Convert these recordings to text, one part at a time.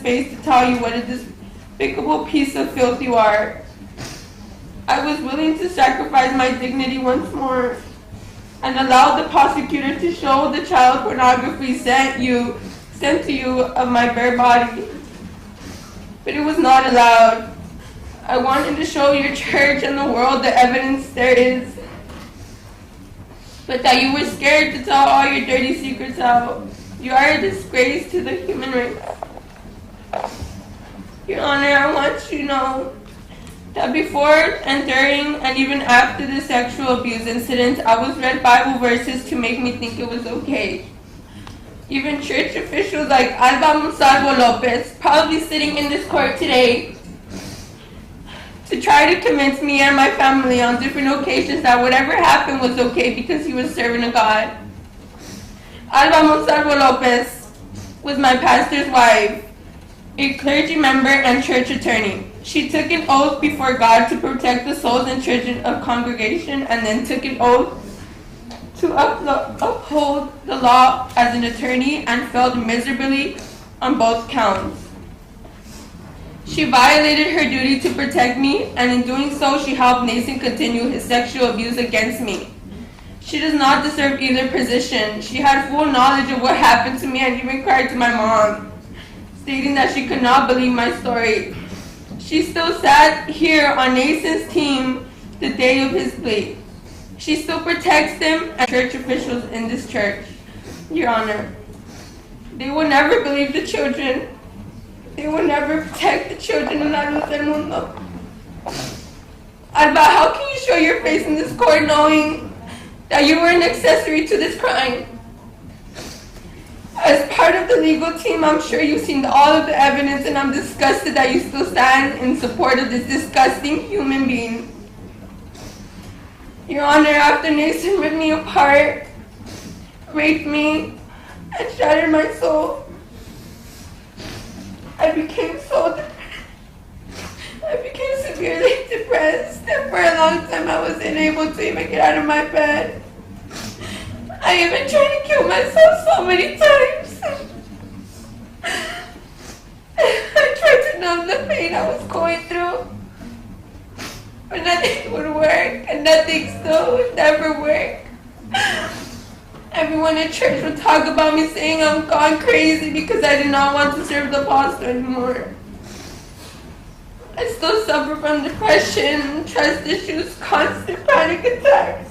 face to tell you what a despicable piece of filth you are. I was willing to sacrifice my dignity once more and allow the prosecutor to show the child pornography sent to you of my bare body. But it was not allowed. I wanted to show your church and the world the evidence there is, but that you were scared to tell all your dirty secrets out. You are a disgrace to the human race. Your Honor, I want you to know that before and during and even after the sexual abuse incident, I was read Bible verses to make me think it was okay. Even church officials like Alba Monsalvo Lopez, probably sitting in this court today, to try to convince me and my family on different occasions that whatever happened was okay because he was serving a God. Alba Monsalvo Lopez was my pastor's wife, a clergy member and church attorney. She took an oath before God to protect the souls and children of congregation, and then took an oath to uphold the law as an attorney, and failed miserably on both counts. She violated her duty to protect me, and in doing so, she helped Naason continue his sexual abuse against me. She does not deserve either position. She had full knowledge of what happened to me and even cried to my mom, stating that she could not believe my story. She still sat here on Naason's team the day of his plea. She still protects him and church officials in this church. Your Honor, they will never believe the children. They will never protect the children in la luz del mundo. Alba, how can you show your face in this court knowing that you were an accessory to this crime? As part of the legal team, I'm sure you've seen all of the evidence, and I'm disgusted that you still stand in support of this disgusting human being. Your Honor, after Naason ripped me apart, raped me, and shattered my soul, I became severely depressed, and for a long time I was unable to even get out of my bed. I even tried to kill myself so many times. I tried to numb the pain I was going through, but nothing would work, and nothing still would never work. Everyone in church would talk about me, saying I'm gone crazy because I did not want to serve the apostle anymore. I still suffer from depression, trust issues, constant panic attacks,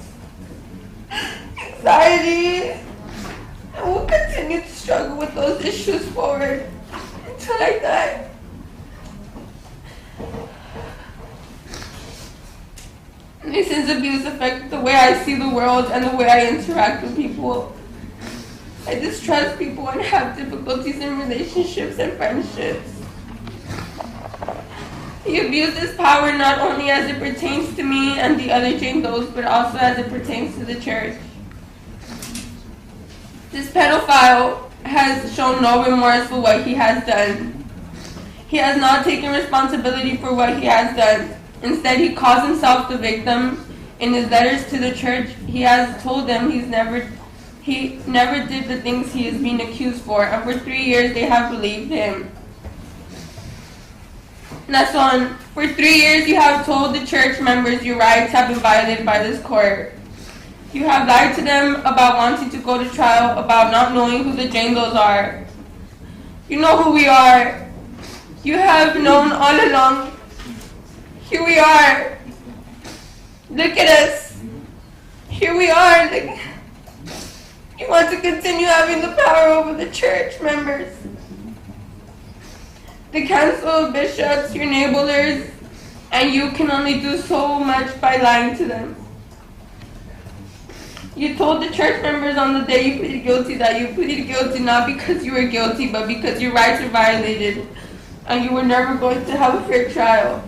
anxiety, and will continue to struggle with those issues forward until I die. Naason's abuse affected the way I see the world and the way I interact with people. I distrust people and have difficulties in relationships and friendships. He abuses power not only as it pertains to me and the other Jane Does, but also as it pertains to the church. This pedophile has shown no remorse for what he has done. He has not taken responsibility for what he has done. Instead, he calls himself the victim. In his letters to the church, he has told them he never did the things he is being accused for, and for 3 years they have believed him. Naason, for 3 years you have told the church members your rights have been violated by this court. You have lied to them about wanting to go to trial, about not knowing who the Jane Does are. You know who we are. You have known all along. Here we are. Look at us. Here we are. You want to continue having the power over the church members, the council of bishops, your enablers, and you can only do so much by lying to them. You told the church members on the day you pleaded guilty that you pleaded guilty not because you were guilty, but because your rights were violated, and you were never going to have a fair trial.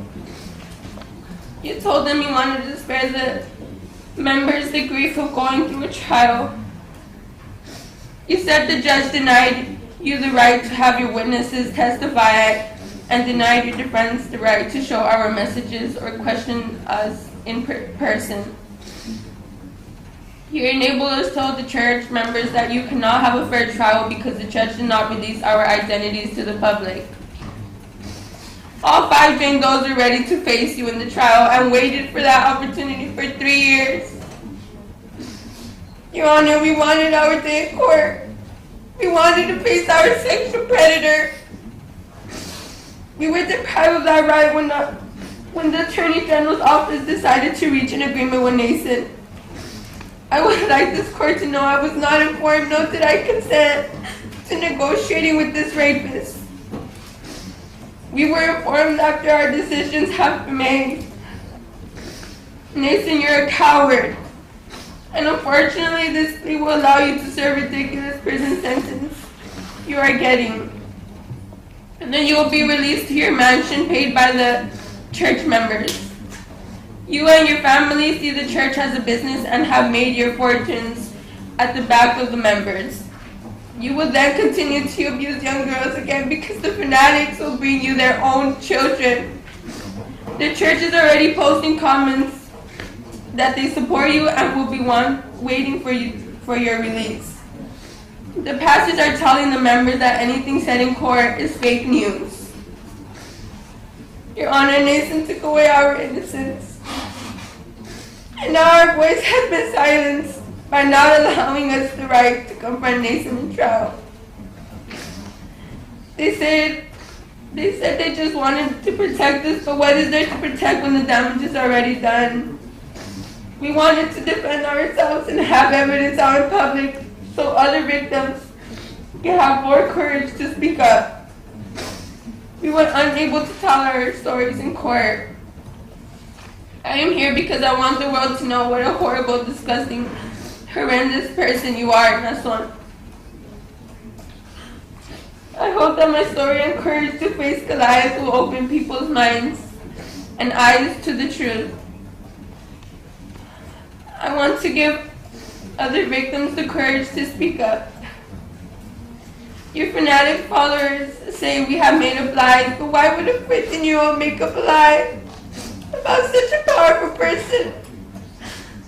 You told them you wanted to spare the members the grief of going through a trial. You said the judge denied you the right to have your witnesses testify and denied your defense the right to show our messages or question us in person. Your enablers told the church members that you cannot have a fair trial because the judge did not release our identities to the public. All 5 Jane Does are ready to face you in the trial and waited for that opportunity for 3 years. Your Honor, we wanted our day in court. We wanted to face our sexual predator. We were deprived of that right when the Attorney General's office decided to reach an agreement with naason. I would like this court to know I was not informed, nor did I consent to negotiating with this rapist. We were informed after our decisions have been made. naason, you're a coward. And unfortunately, this plea will allow you to serve a ridiculous prison sentence you are getting. And then you will be released to your mansion paid by the church members. You and your family see the church as a business and have made your fortunes at the back of the members. You will then continue to abuse young girls again because the fanatics will bring you their own children. The church is already posting comments that they support you and will be waiting for your release. The pastors are telling the members that anything said in court is fake news. Your Honor, naason took away our innocence, and now our voice has been silenced by not allowing us the right to confront naason in trial. They said they just wanted to protect us, but what is there to protect when the damage is already done? We wanted to defend ourselves and have evidence out in public so other victims can have more courage to speak up. We were unable to tell our stories in court. I am here because I want the world to know what a horrible, disgusting, horrendous person you are, naason. I hope that my story and courage to face Goliath will open people's minds and eyes to the truth. I want to give other victims the courage to speak up. Your fanatic followers say we have made up lies, but why would a 15-year-old make up a lie about such a powerful person,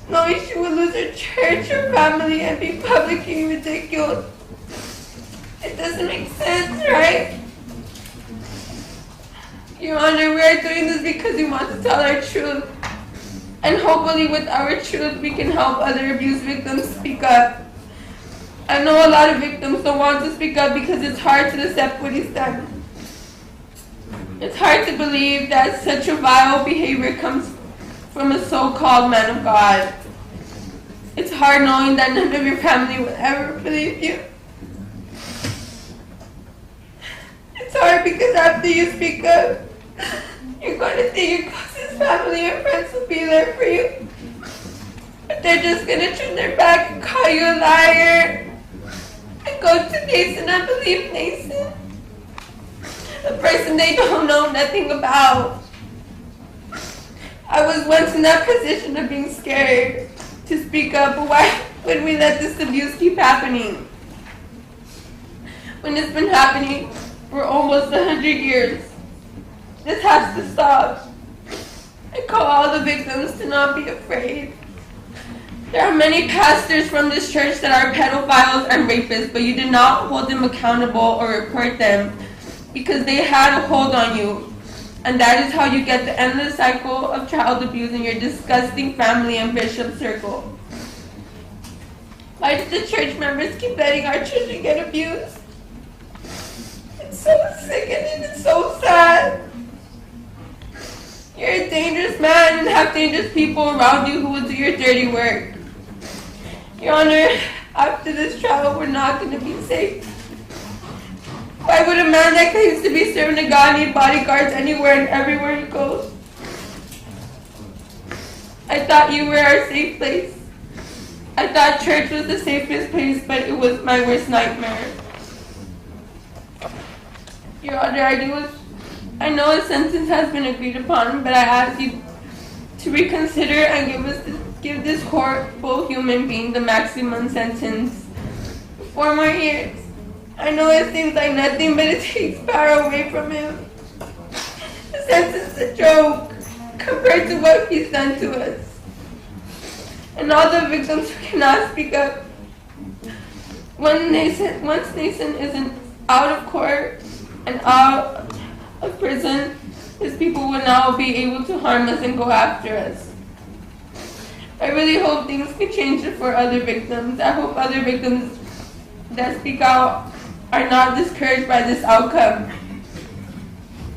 knowing she would lose her church, her family, and be publicly ridiculed? It doesn't make sense, right? Your Honor, we are doing this because we want to tell our truth. And hopefully with our truth, we can help other abuse victims speak up. I know a lot of victims don't want to speak up because it's hard to accept what he's done. It's hard to believe that such a vile behavior comes from a so-called man of God. It's hard knowing that none of your family will ever believe you. It's hard because after you speak up, you're going to think your closest family and friends will be there for you. But they're just going to turn their back and call you a liar. And go to naason and believe naason, a person they don't know nothing about. I was once in that position of being scared to speak up, but why would we let this abuse keep happening? When it's been happening for almost 100 years. This has to stop. I call all the victims to not be afraid. There are many pastors from this church that are pedophiles and rapists, but you did not hold them accountable or report them because they had a hold on you. And that is how you get the endless cycle of child abuse in your disgusting family and bishop circle. Why did the church members keep letting our children get abused? It's so sickening, it's so sad. You're a dangerous man and have dangerous people around you who will do your dirty work. Your Honor, after this trial, we're not going to be safe. Why would a man that claims to be serving to God need bodyguards anywhere and everywhere he goes? I thought you were our safe place. I thought church was the safest place, but it was my worst nightmare. Your Honor, I know a sentence has been agreed upon, but I ask you to reconsider and give this horrible human being the maximum sentence. 4 more years. I know it seems like nothing, but it takes power away from him. The sentence is a joke compared to what he's done to us. And all the victims who cannot speak up. Once naason isn't out of court and out of prison, Because people will now be able to harm us and go after us. I really hope things can change for other victims. I hope other victims that speak out are not discouraged by this outcome.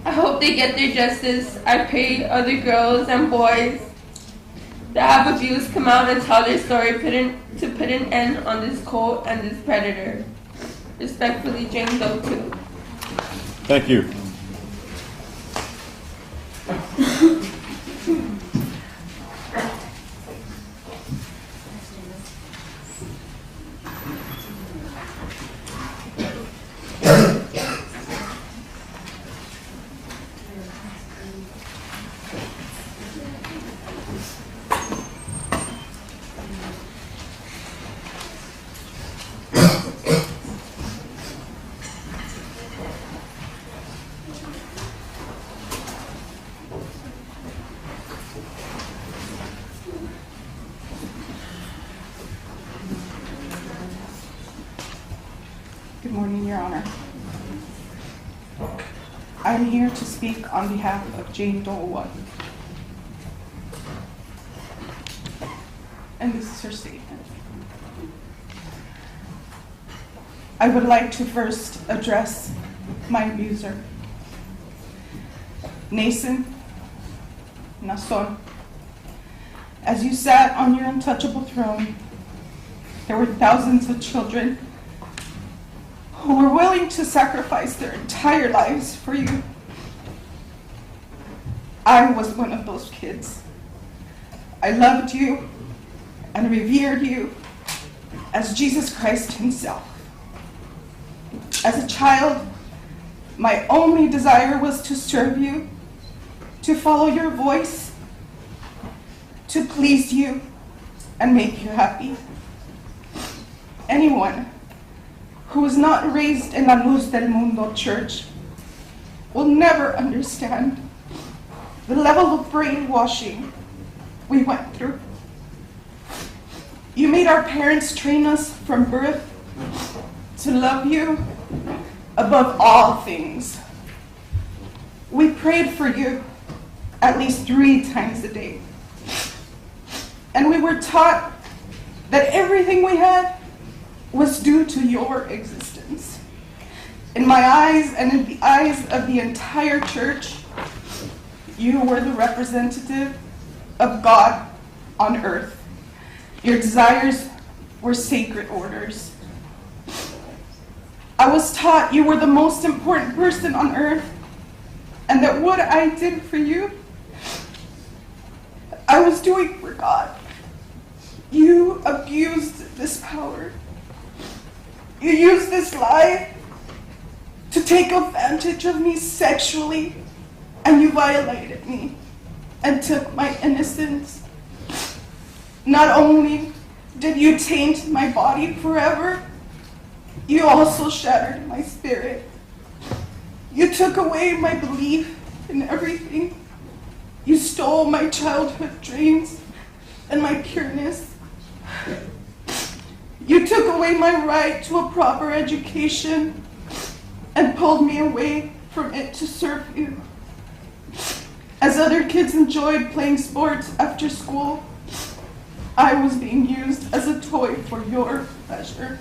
I hope they get their justice. I pray other girls and boys that have abused come out and tell their story to put an end on this cult and this predator. Respectfully, Jane Doe 2. Thank you. Good morning, Your Honor. I'm here to speak on behalf of Jane Doe 1. And this is her statement. I would like to first address my abuser. Naason, as you sat on your untouchable throne, there were thousands of children who were willing to sacrifice their entire lives for you. I was one of those kids. I loved you and revered you as Jesus Christ himself. As a child, my only desire was to serve you, to follow your voice, to please you and make you happy. Anyone who was not raised in La Luz del Mundo church will never understand the level of brainwashing we went through. You made our parents train us from birth to love you above all things. We prayed for you at least 3 times a day. And we were taught that everything we had was due to your existence. In my eyes and in the eyes of the entire church, you were the representative of God on earth. Your desires were sacred orders. I was taught you were the most important person on earth, and that what I did for you, I was doing for God. You abused this power. You used this lie to take advantage of me sexually, and you violated me and took my innocence. Not only did you taint my body forever, you also shattered my spirit. You took away my belief in everything. You stole my childhood dreams and my pureness. You took away my right to a proper education and pulled me away from it to serve you. As other kids enjoyed playing sports after school, I was being used as a toy for your pleasure.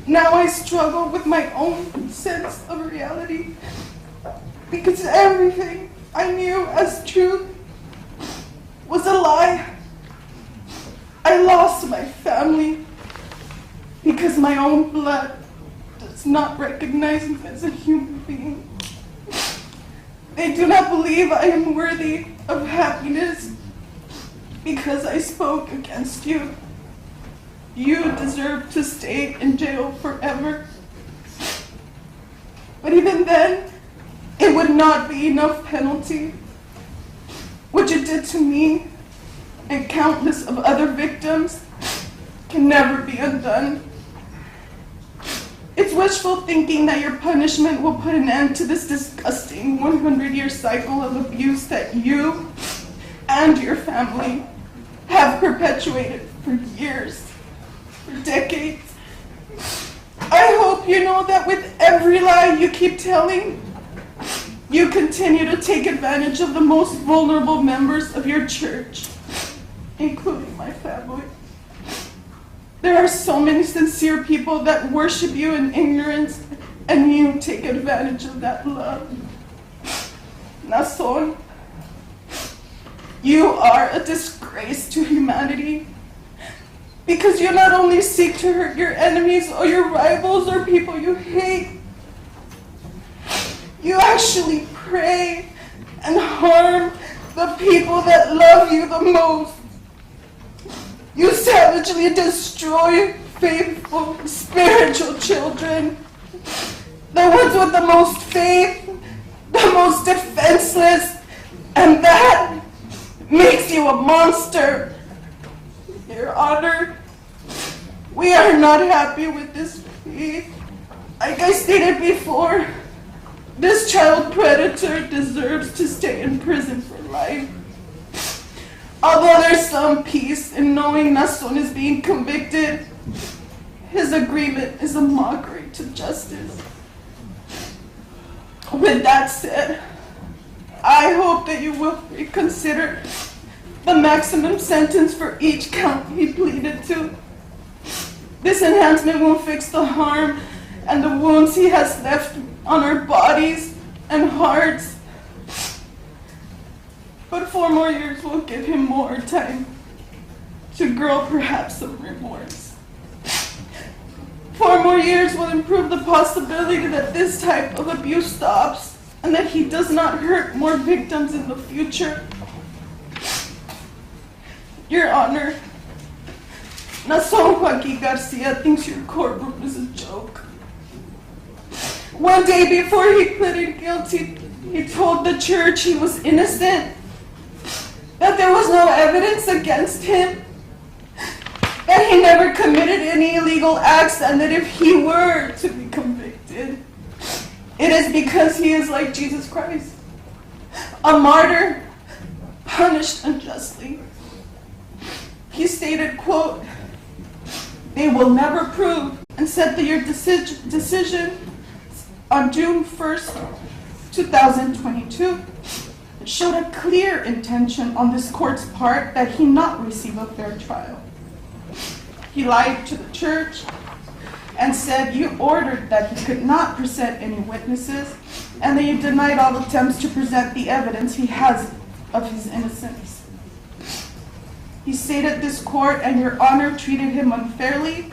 Now I struggle with my own sense of reality because everything I knew as truth was a lie. I lost my family because my own blood does not recognize me as a human being. They do not believe I am worthy of happiness because I spoke against you. You deserve to stay in jail forever. But even then, it would not be enough penalty. What you did to me and countless of other victims can never be undone. It's wishful thinking that your punishment will put an end to this disgusting 100-year cycle of abuse that you and your family have perpetuated for years, for decades. I hope you know that with every lie you keep telling, You continue to take advantage of the most vulnerable members of your church, including my family. There are so many sincere people that worship you in ignorance, and you take advantage of that love. Naason, you are a disgrace to humanity because you not only seek to hurt your enemies or your rivals or people you hate, you actually prey and harm the people that love you the most. You savagely destroy faithful spiritual children, the ones with the most faith, the most defenseless, and that makes you a monster. Your Honor, we are not happy with this plea. Like I stated before, this child predator deserves to stay in prison for life. Although there's some peace in knowing Naason is being convicted, his agreement is a mockery to justice. With that said, I hope that you will reconsider the maximum sentence for each count he pleaded to. This enhancement will fix the harm and the wounds he has left on our bodies and hearts. But 4 more years will give him more time to grow perhaps some remorse. 4 more years will improve the possibility that this type of abuse stops and that he does not hurt more victims in the future. Your Honor, Naason Joaquin Garcia thinks your courtroom is a joke. One day before he pleaded guilty, he told the church he was innocent, that there was no evidence against him, that he never committed any illegal acts, and that if he were to be convicted, it is because he is like Jesus Christ, a martyr, punished unjustly. He stated, quote, "They will never prove," and said that your decision on June 1st, 2022, showed a clear intention on this court's part that he not receive a fair trial. He lied to the church and said you ordered that he could not present any witnesses and that you denied all attempts to present the evidence he has of his innocence. He stated this court and your Honor treated him unfairly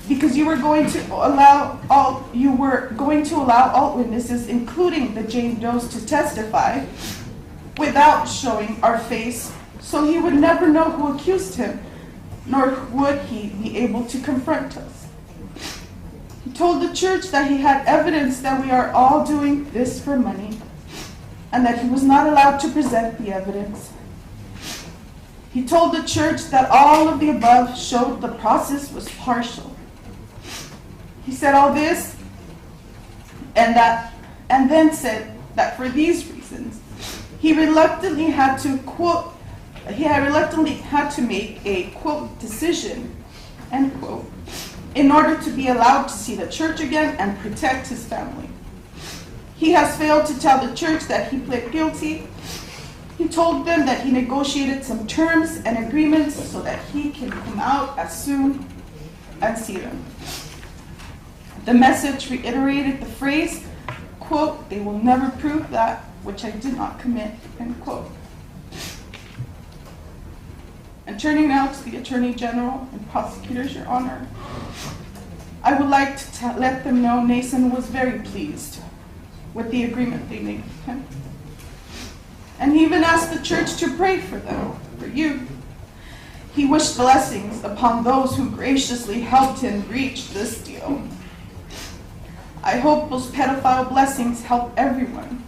because you were going to allow all witnesses, including the Jane Does, to testify without showing our face, so he would never know who accused him, nor would he be able to confront us. He told the church that he had evidence that we are all doing this for money, and that he was not allowed to present the evidence. He told the church that all of the above showed the process was partial. He said all this, and then said that for these reasons, he reluctantly had to make a, quote, decision, end quote, in order to be allowed to see the church again and protect his family. He has failed to tell the church that he pled guilty. He told them that he negotiated some terms and agreements so that he can come out as soon and see them. The message reiterated the phrase, quote, "They will never prove that which I did not commit," end quote. And turning now to the Attorney General and prosecutors, Your Honor, I would like to let them know Naason was very pleased with the agreement they made with him. And he even asked the church to pray for them, for you. He wished blessings upon those who graciously helped him reach this deal. I hope those pedophile blessings help everyone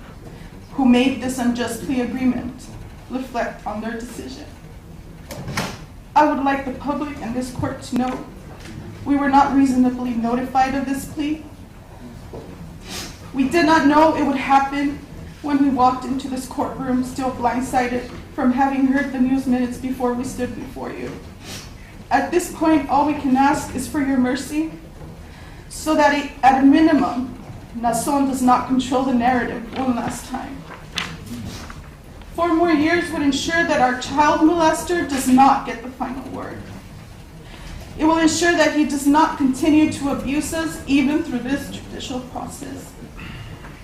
who made this unjust plea agreement reflect on their decision. I would like the public and this court to know we were not reasonably notified of this plea. We did not know it would happen when we walked into this courtroom, still blindsided from having heard the news minutes before we stood before you. At this point, all we can ask is for your mercy, so that at a minimum, Naason does not control the narrative one last time. 4 more years would ensure that our child molester does not get the final word. It will ensure that he does not continue to abuse us even through this judicial process.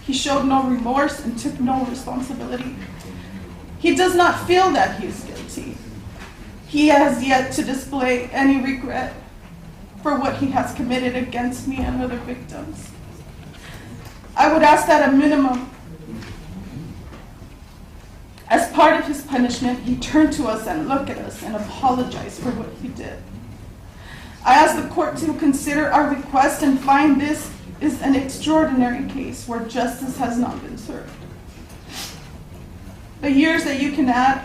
He showed no remorse and took no responsibility. He does not feel that he is guilty. He has yet to display any regret for what he has committed against me and other victims. I would ask that at a minimum, as part of his punishment, he turn to us and look at us and apologize for what he did. I ask the court to consider our request and find this is an extraordinary case where justice has not been served. The years that you can add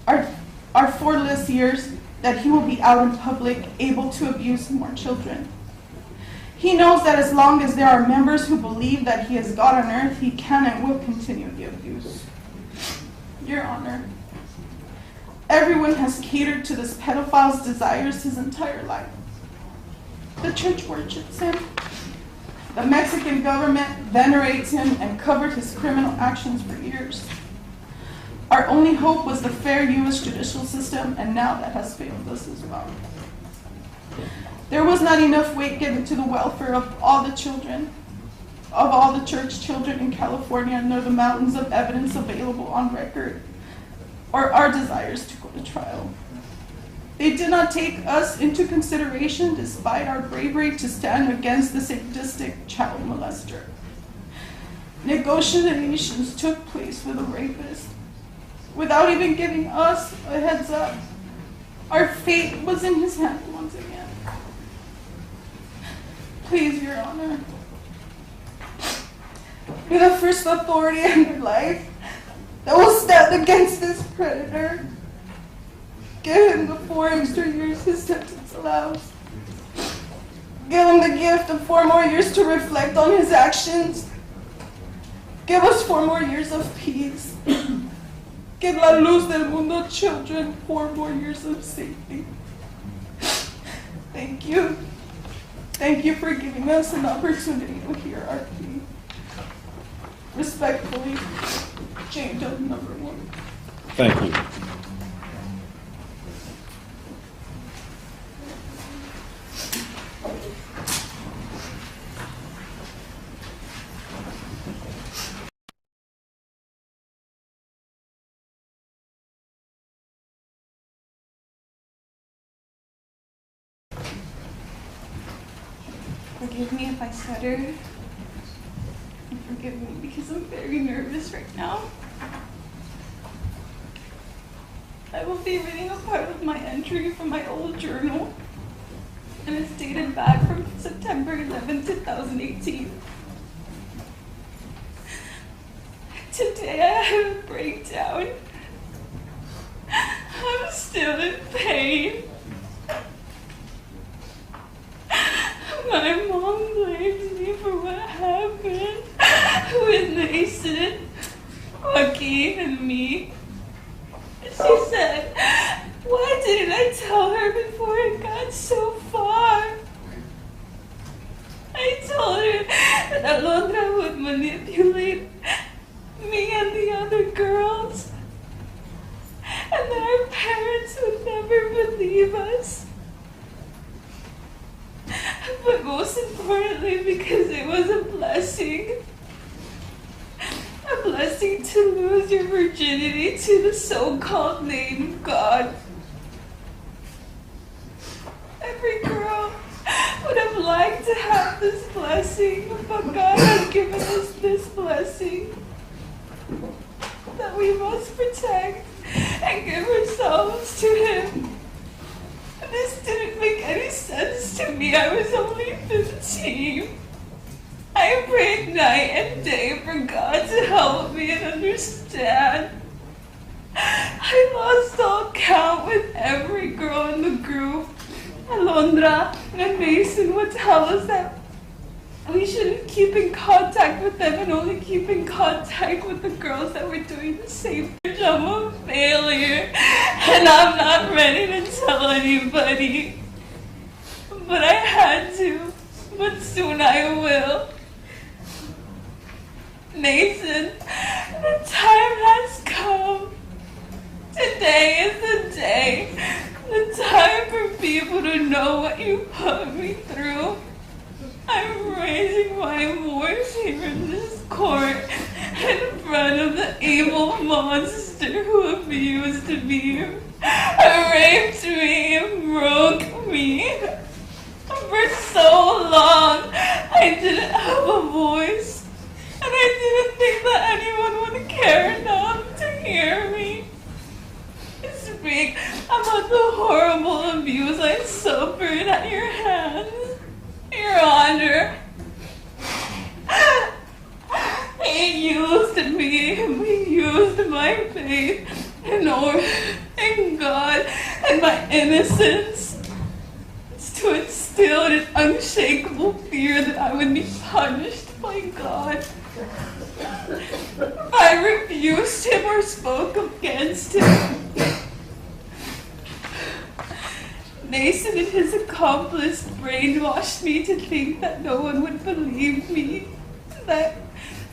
are 4 less years that he will be out in public able to abuse more children. He knows that as long as there are members who believe that he is God on earth, he can and will continue the abuse. Your Honor, everyone has catered to this pedophile's desires his entire life. The church worships him. The Mexican government venerates him and covered his criminal actions for years. Our only hope was the fair U.S. judicial system, and now that has failed us as well. There was not enough weight given to the welfare of all the children, of all the church children in California, nor the mountains of evidence available on record, or our desires to go to trial. They did not take us into consideration despite our bravery to stand against the sadistic child molester. Negotiations took place with a rapist without even giving us a heads up. Our fate was in his hands once again. Please, Your Honor, be the first authority in your life that will stand against this predator. Give him the 4 extra years his sentence allows. Give him the gift of 4 more years to reflect on his actions. Give us 4 more years of peace. Give La Luz del Mundo children 4 more years of safety. Thank you. Thank you for giving us an opportunity to hear our plea. Respectfully, Jane Doe number 1. Thank you. Forgive me if I stutter. And forgive me because I'm very nervous right now. I will be reading a part of my entry from my old journal, and it's dated back from September 11, 2018. Today I had a breakdown. I'm still in pain. My mom blames me for what happened with Naason, Joaquin, and me. She said, why didn't I tell her before it got so far? I told her that Alondra would manipulate me and the other girls, and that our parents would never believe us. But most importantly, because it was a blessing to lose your virginity to the so-called name of God. Every girl would have liked to have this blessing, but God has given us this blessing that we must protect and give ourselves to Him. This didn't make any sense to me. I was only 15. I prayed night and day for God to help me and understand. I lost all count with every girl in the group. Alondra and Naason would tell us that we shouldn't keep in contact with them and only keep in contact with the girls that were doing the same. I'm a failure and I'm not ready to tell anybody. But I had to, but soon I will. Nathan, the time has come. Today is the day. The time for people to know what you put me through. I'm raising my voice here in this court in front of the evil monster who abused me, raped me, and broke me. For so long, I didn't have a voice, and I didn't think that anyone would care enough to hear me speak about the horrible abuse I suffered at your hands, Your Honor. He used me, he used my faith in God and my innocence to instill an unshakable fear that I would be punished by God if I refused him or spoke against him. Nason and his accomplice brainwashed me to think that no one would believe me, that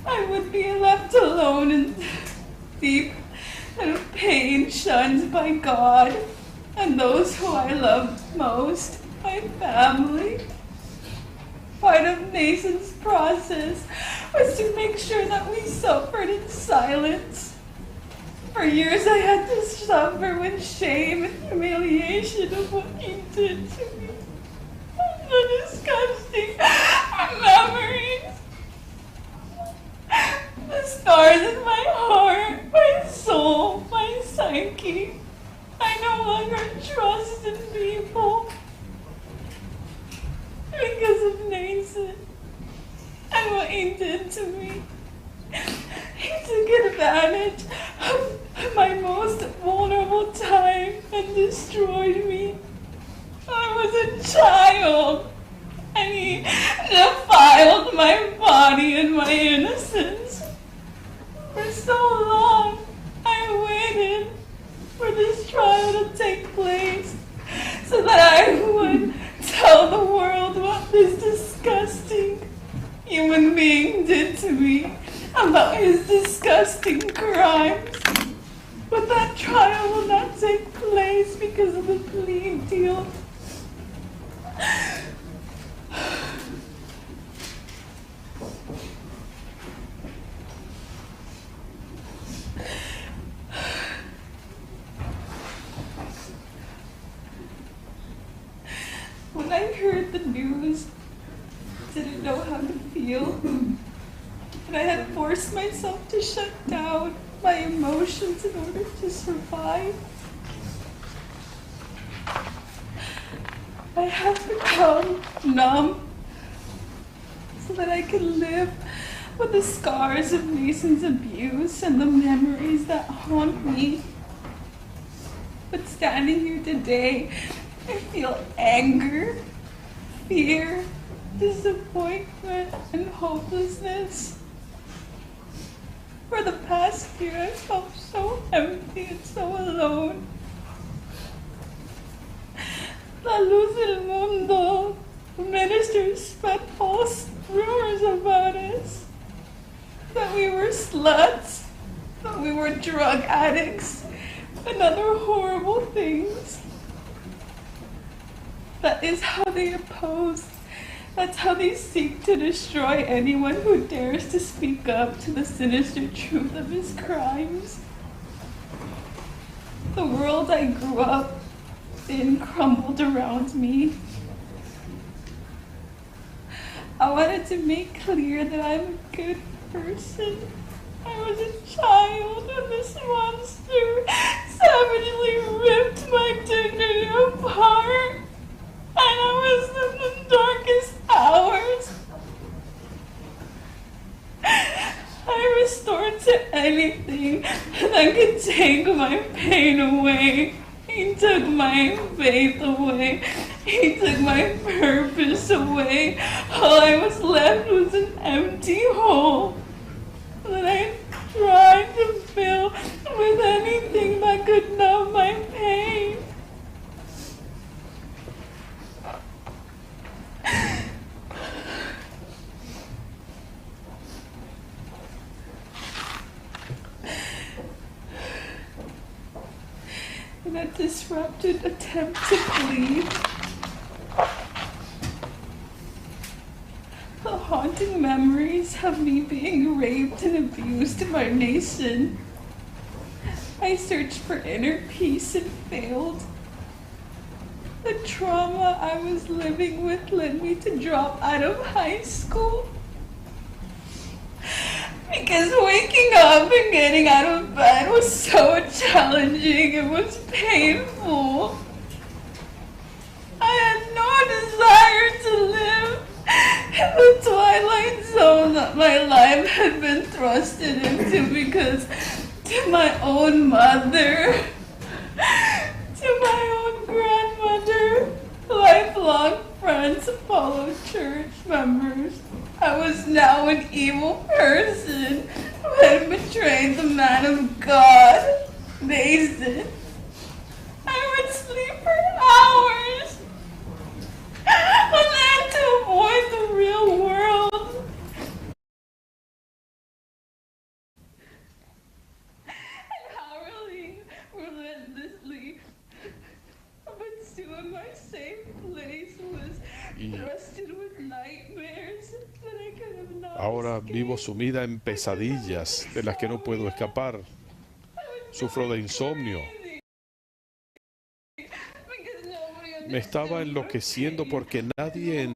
I would be left alone in deep and pain, shunned by God and those who I loved most, my family. Part of Nason's process was to make sure that we suffered in silence. For years I had to suffer with shame and humiliation of what he did to me. The disgusting memories. The scars in my heart, my soul, my psyche. I no longer trust in people because of Nason and what he did to me. He took advantage of my most vulnerable time and destroyed me. I was a child, and he defiled my body and my innocence. For so long, I waited for this trial to take place so that I would tell the world what this disgusting human being did to me, about his disgusting crimes. But that trial will not take place because of the plea deal. When I heard the news, I didn't know how to feel. And I had forced myself to shut down my emotions in order to survive. I have become numb so that I can live with the scars of Nason's abuse and the memories that haunt me. But standing here today, I feel anger, fear, disappointment, and hopelessness. For the past year, I felt so empty and so alone. La luz del mundo, the ministers spread false rumors about us. That we were sluts, that we were drug addicts, and other horrible things. That is how they oppose. That's how they seek to destroy anyone who dares to speak up to the sinister truth of his crimes. The world I grew up in crumbled around me. I wanted to make clear that I'm a good person. I was a child and this monster savagely ripped my dignity apart. And I was in the darkest hours. I restored to anything that could take my pain away. He took my faith away. He took my purpose away. All I was left was an empty hole that I tried to fill with anything that could numb my pain. In a disrupted attempt to bleed. The haunting memories of me being raped and abused by naason. I searched for inner peace and failed. The trauma I was living with led me to drop out of high school. Because waking up and getting out of bed was so challenging, it was painful. I had no desire to live in the twilight zone that my life had been thrusted into because to my own mother, to my own grandmother, lifelong friends, fellow church members, I was now an evil person who had betrayed the man of God, naason. I would sleep for hours and then to avoid the real world. And howling relentlessly, but soon my safe place was thrusted with nightmares that I could have not Ahora escaped. vivo sumida en pesadillas de las que no puedo escapar. Sufro de insomnio. Me estaba enloqueciendo porque nadie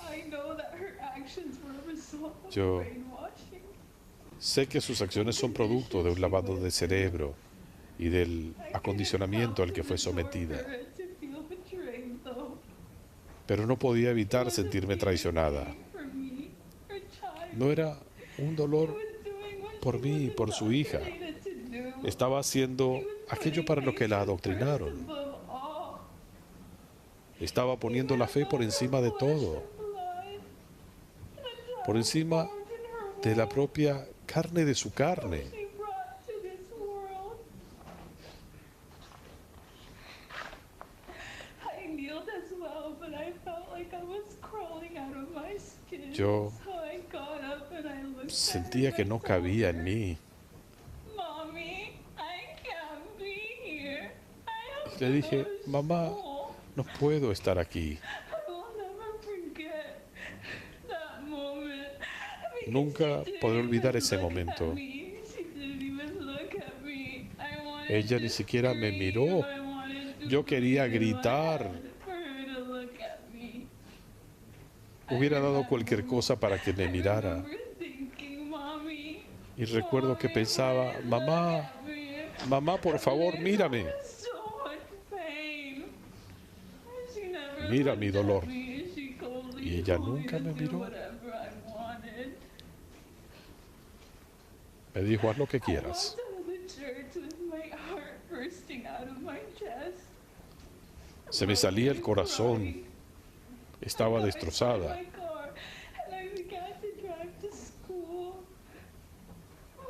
I know that her actions were a result of Yo brainwashing. sé que sus acciones son producto de un lavado de cerebro y del acondicionamiento al que fue sometida. Pero no podía evitar sentirme traicionada. No era un dolor por mí y por su hija. Estaba haciendo aquello para lo que la adoctrinaron. Estaba poniendo la fe por encima de todo, por encima de la propia carne de su carne. Yo sentía que no cabía en mí. Y le dije, mamá, no puedo estar aquí. Nunca podré olvidar ese momento. Ella ni siquiera me miró. Yo quería gritar. Hubiera dado cualquier cosa para que me mirara. Y recuerdo que pensaba, mamá, mamá, por favor, mírame. Mira mi dolor. Y ella nunca me miró. Me dijo, haz lo que quieras. bursting out of my chest. Se me salía el corazón. Estaba destrozada. My car, and I began to drive to school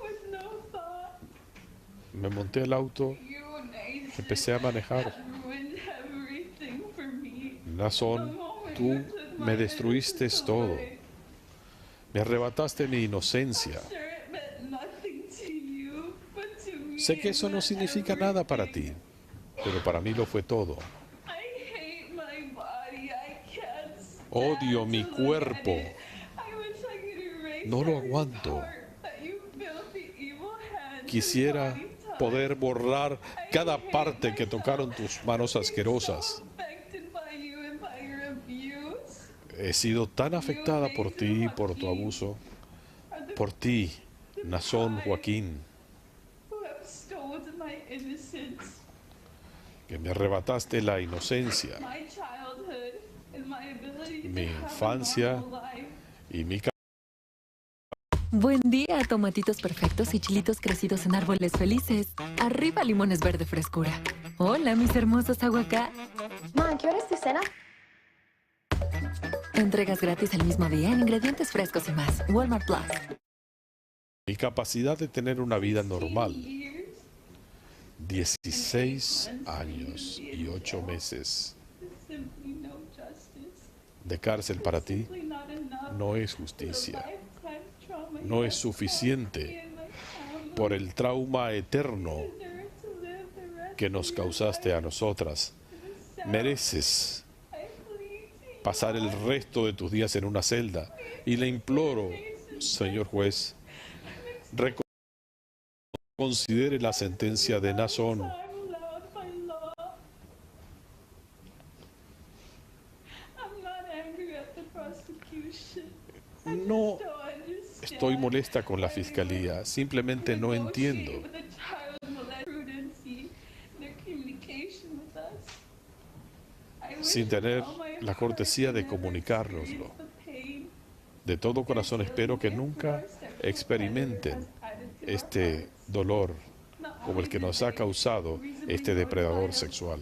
with no thought. Me monté al auto, You, Nathan, empecé a manejar. ruined everything for me. Naason, tú me destruiste todo. Me arrebataste mi inocencia. Sure, it meant nothing to you, but to me Sé que it eso no meant significa nada para everything. ti, pero para mí lo fue todo. I hate my body. I can't stand Odio mi to look cuerpo. at it. I wish I could erase No lo every aguanto. part that you filthy, evil hands and Quisiera body touched. poder borrar cada parte que tocaron tus manos asquerosas. Affected by you and by your abuse. He sido tan afectada por ti y por tu abuso. Por ti, Naason Joaquín, Who have stolen my innocence, que me arrebataste la inocencia my childhood, and my ability Mi to have a infancia. normal life. y mi Buen día, tomatitos perfectos y chilitos crecidos en árboles felices. Arriba limones verde frescura. Hola, mis hermosos aguacá. Ma, ¿qué hora es tu cena? Entregas gratis el mismo día en ingredientes frescos y más. Walmart Plus. Mi capacidad de tener una vida normal. Years, 16 años y 8 meses there's simply no justice. de cárcel para ti Simply not enough. no es The justicia. lifetime trauma No you es have suficiente caused me and my family. por el trauma eterno Deserve to live the rest que nos of your causaste a life nosotras. in a cell. Mereces I plead to you, pasar el resto de tus días en una celda y le imploro, señor juez, reconsidere la sentencia de Naason. I'm allowed by law. I'm not angry at the prosecution. I just No don't understand. estoy molesta con la fiscalía, simplemente no entiendo. Negotiate with a child molest- prudency in their communication with us. I wish Sin tener with all my la heart cortesía to de never comunicárnoslo. experience the pain. De todo corazón espero que nunca experimenten este dolor como el que nos ha causado este depredador sexual.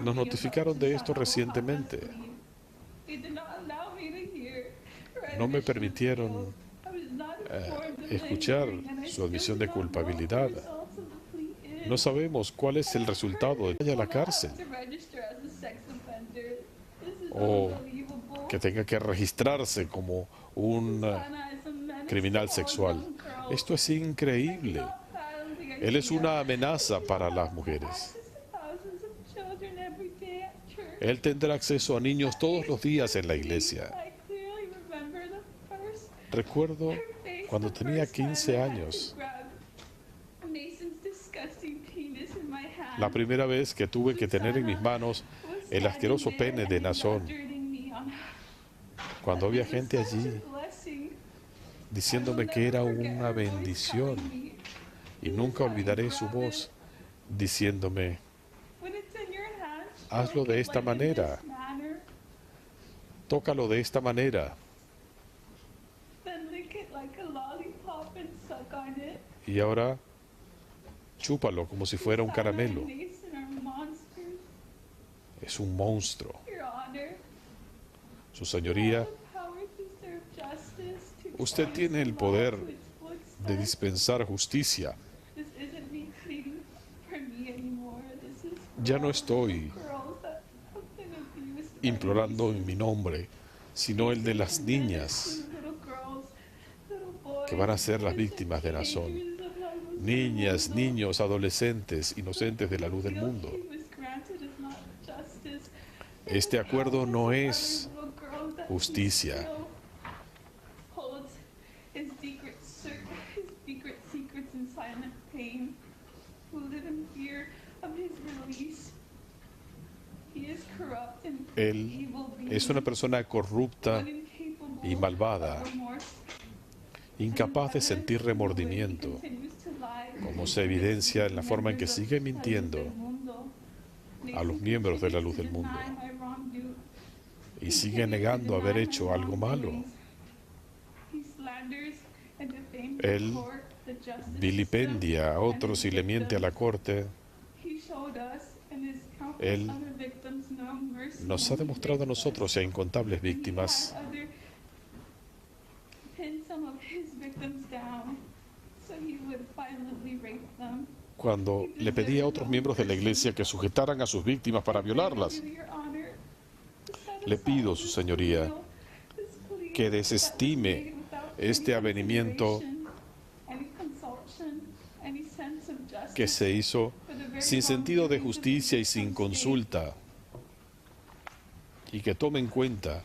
Nos notificaron de esto recientemente. No me permitieron escuchar su admisión de culpabilidad. No sabemos cuál es el resultado de vaya a la cárcel o que tenga que registrarse como un criminal sexual. Esto es increíble. Él es una amenaza para las mujeres. Él tendrá acceso a niños todos los días en la iglesia. Recuerdo cuando tenía 15 años, la primera vez que tuve que tener en mis manos el asqueroso pene de Naason, cuando había gente allí diciéndome que era una bendición. Y nunca olvidaré su voz diciéndome, hazlo de esta manera, tócalo de esta manera. Y ahora, chúpalo como si fuera un caramelo. Es un monstruo. Su señoría, usted tiene el poder de dispensar justicia. Ya no estoy implorando en mi nombre, sino el de las niñas que van a ser las víctimas de Naason. Niñas, niños, adolescentes, inocentes de la luz del mundo. Este acuerdo no es justicia. Él es una persona corrupta y malvada, incapaz de sentir remordimiento, como se evidencia en la forma en que sigue mintiendo a los miembros de la luz del mundo y sigue negando haber hecho algo malo. Él vilipendia a otros y le miente a la corte, Él nos ha demostrado a nosotros y a incontables víctimas cuando le pedía a otros miembros de la iglesia que sujetaran a sus víctimas para violarlas. Le pido, su señoría, que desestime este avenimiento que se hizo sin sentido de justicia y sin consulta, y que tome en cuenta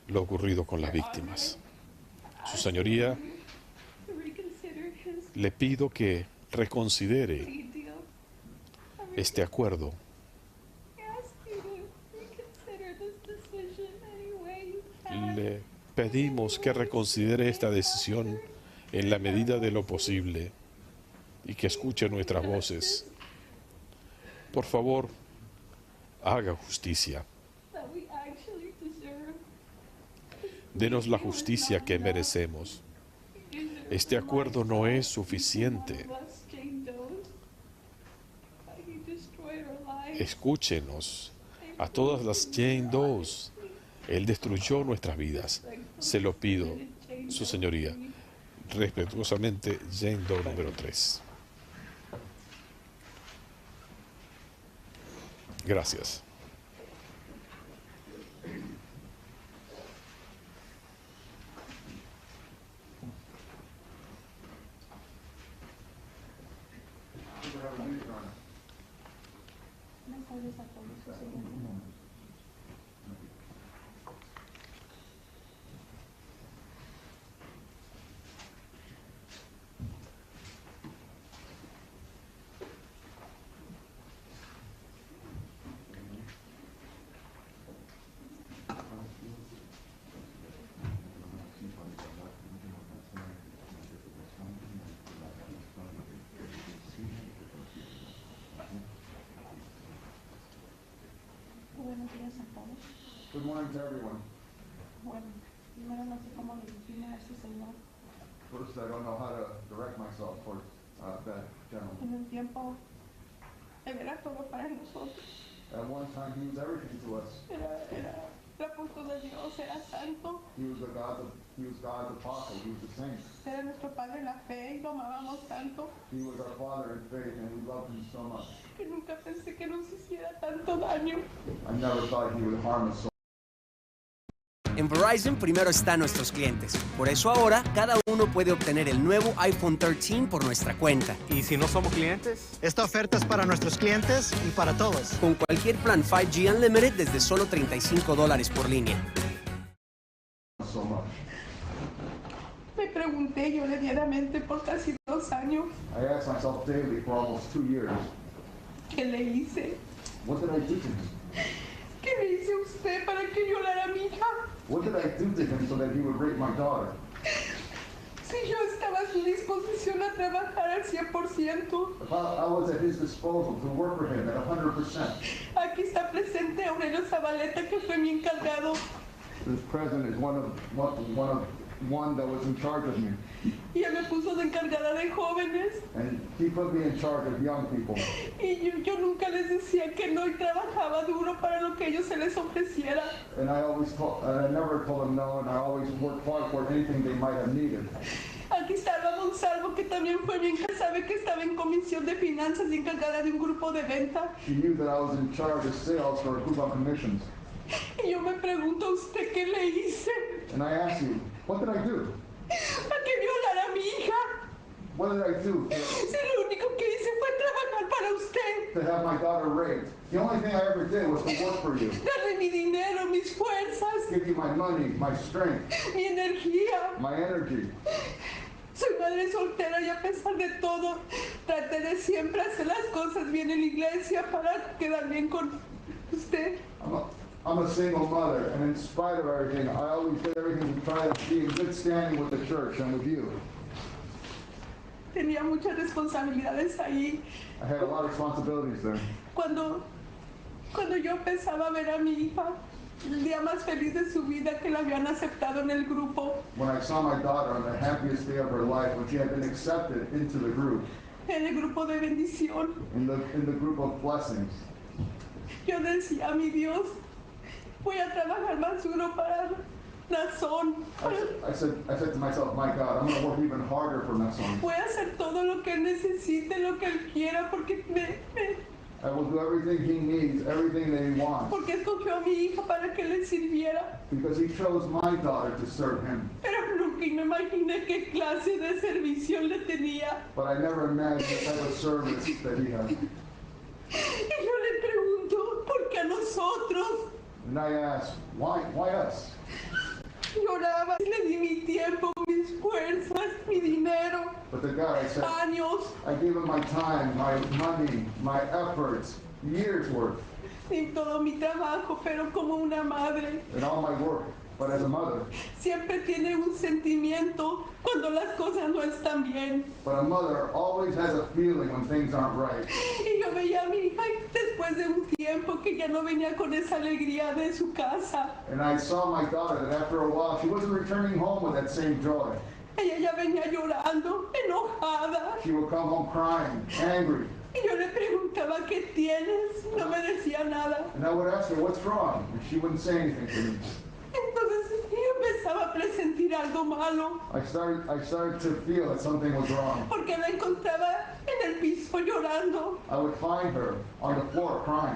lo ocurrido con las víctimas. Su señoría, le pido que reconsidere este acuerdo. Le pedimos que reconsidere esta decisión en la medida de lo posible y que escuche nuestras voces. Por favor, haga justicia. Denos la justicia que merecemos. Este acuerdo no es suficiente. Escúchenos. A todas las Jane Does. Él destruyó nuestras vidas. Se lo pido, su señoría. Respetuosamente, Jane Doe número 3. Gracias. Buenos días a todos. Good morning to everyone. Bueno, primero no sé cómo dirigirme a ese señor. First, I don't know how to direct myself towards that gentleman. En un tiempo, él era todo para nosotros. At one time, he was everything to us. Era el apóstol de Dios, era santo. He was God's apostle. He was the saint. Era nuestro padre en la fe y lo amábamos tanto He was our father in faith, and we loved him so much. que nunca pensé que nos hiciera tanto daño. I never thought he would harm us so. En Verizon primero están nuestros clientes. Por eso ahora cada uno puede obtener el nuevo iPhone 13 por nuestra cuenta. ¿Y si no somos clientes? Esta oferta es para nuestros clientes y para todos. Con cualquier plan 5G Unlimited desde solo $35 por línea. So much. Me pregunté yo levianamente por casi 2 años, I asked myself daily for almost 2 years, ¿qué le hice? what did I do to him? ¿Qué le hice a usted para que violara a mi hija? What did I do to him so that he would rape my daughter? Si yo estaba a su disposición a trabajar al 100%. If I was at his disposal to work for him at 100%. Aquí está presente Aurelio Zabaleta, que fue mi encargado. This president is one that was in charge of me. Y él me puso de encargada de jóvenes. And he put me in charge of young people. Y yo nunca les decía que no y trabajaba duro para lo que ellos se les ofreciera. And I never told them no, and I always worked hard for anything they might have needed. Aquí estaba Monsalvo, que también fue mi encargada, sabe que estaba en comisión de finanzas y encargada de un grupo de venta. She knew that I was in charge of sales for a group of commissions. Y yo me pregunto a usted qué le hice. And I asked you, what did I do? ¿Para que violara a mi hija? What did I do Si lo único que hice fue trabajar para usted. to have my daughter raped? The only thing I ever did was to work for you. Darle mi dinero, mis fuerzas, Give you my money, my strength, mi energía. my energy. Soy madre soltera y a pesar de todo, traté de siempre hacer las cosas bien en la iglesia para quedar bien con usted. I'm a single mother, and in spite of everything, I always did everything to try to be in good standing with the church and with you. Tenía muchas responsabilidades ahí. I had a lot of responsibilities there. Cuando yo empezaba a ver a mi hija, el día más feliz de su vida que la habían aceptado en el grupo. When I saw my daughter on the happiest day of her life, when she had been accepted into the group, En el grupo de bendición. in the group of blessings, Yo decía, mi Dios, voy a trabajar más duro para Nason. I said to myself, my God, I'm going to work even harder for Naason. Voy a hacer todo lo que él necesite, lo que él quiera, porque I will do everything he needs, everything that he wants, porque escogió a mi hija para que le sirviera. because he chose my daughter to serve him. Pero nunca me imaginé qué clase de servicio le tenía. But I never imagined the type of service that he had. Y yo le pregunto, ¿por qué a nosotros? And I asked, why us? Lloraba, le di mi tiempo, mis fuerzas, mi dinero, But to God, I said, años, I gave him my time, my money, my efforts, years worth, y todo mi trabajo, pero como una madre. and all my work. But as a mother, Siempre tiene un sentimiento cuando las cosas no están bien. but a mother always has a feeling when things aren't right. Y yo veía a mi hija después de un tiempo que ya no venía con esa alegría de su casa. And I saw my daughter that after a while, she wasn't returning home with that same joy. Ella ya venía llorando, enojada. She would come home crying, angry. Y yo le preguntaba, ¿qué tienes? No me decía nada. And I would ask her, what's wrong? And she wouldn't say anything to me. Entonces yo empezaba a presentir algo malo. I started to feel that something was wrong. Porque la encontraba en el piso llorando. I would find her on the floor crying,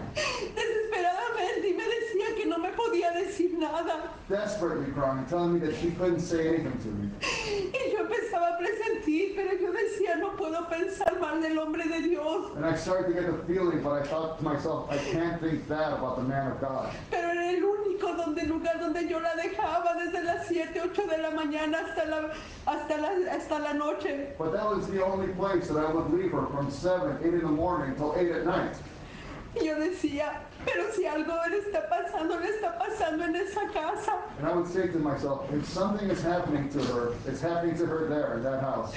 Desesperadamente, y me decía que no me podía decir nada. desperately crying, telling me that she couldn't say anything to me. Y yo empezaba a presentir, pero yo decía, no puedo pensar mal del hombre de Dios. And I started to get the feeling, but I thought to myself, I can't think that about the man of God. Pero era el único lugar donde yo la dejaba desde las 7, 8 de la mañana hasta la noche. But that was the only place that I would leave her from 7, 8 in the morning till 8 at night. Y yo decía, pero si algo le está pasando en esa casa. And I would say to myself, if something is happening to her, it's happening to her there in that house.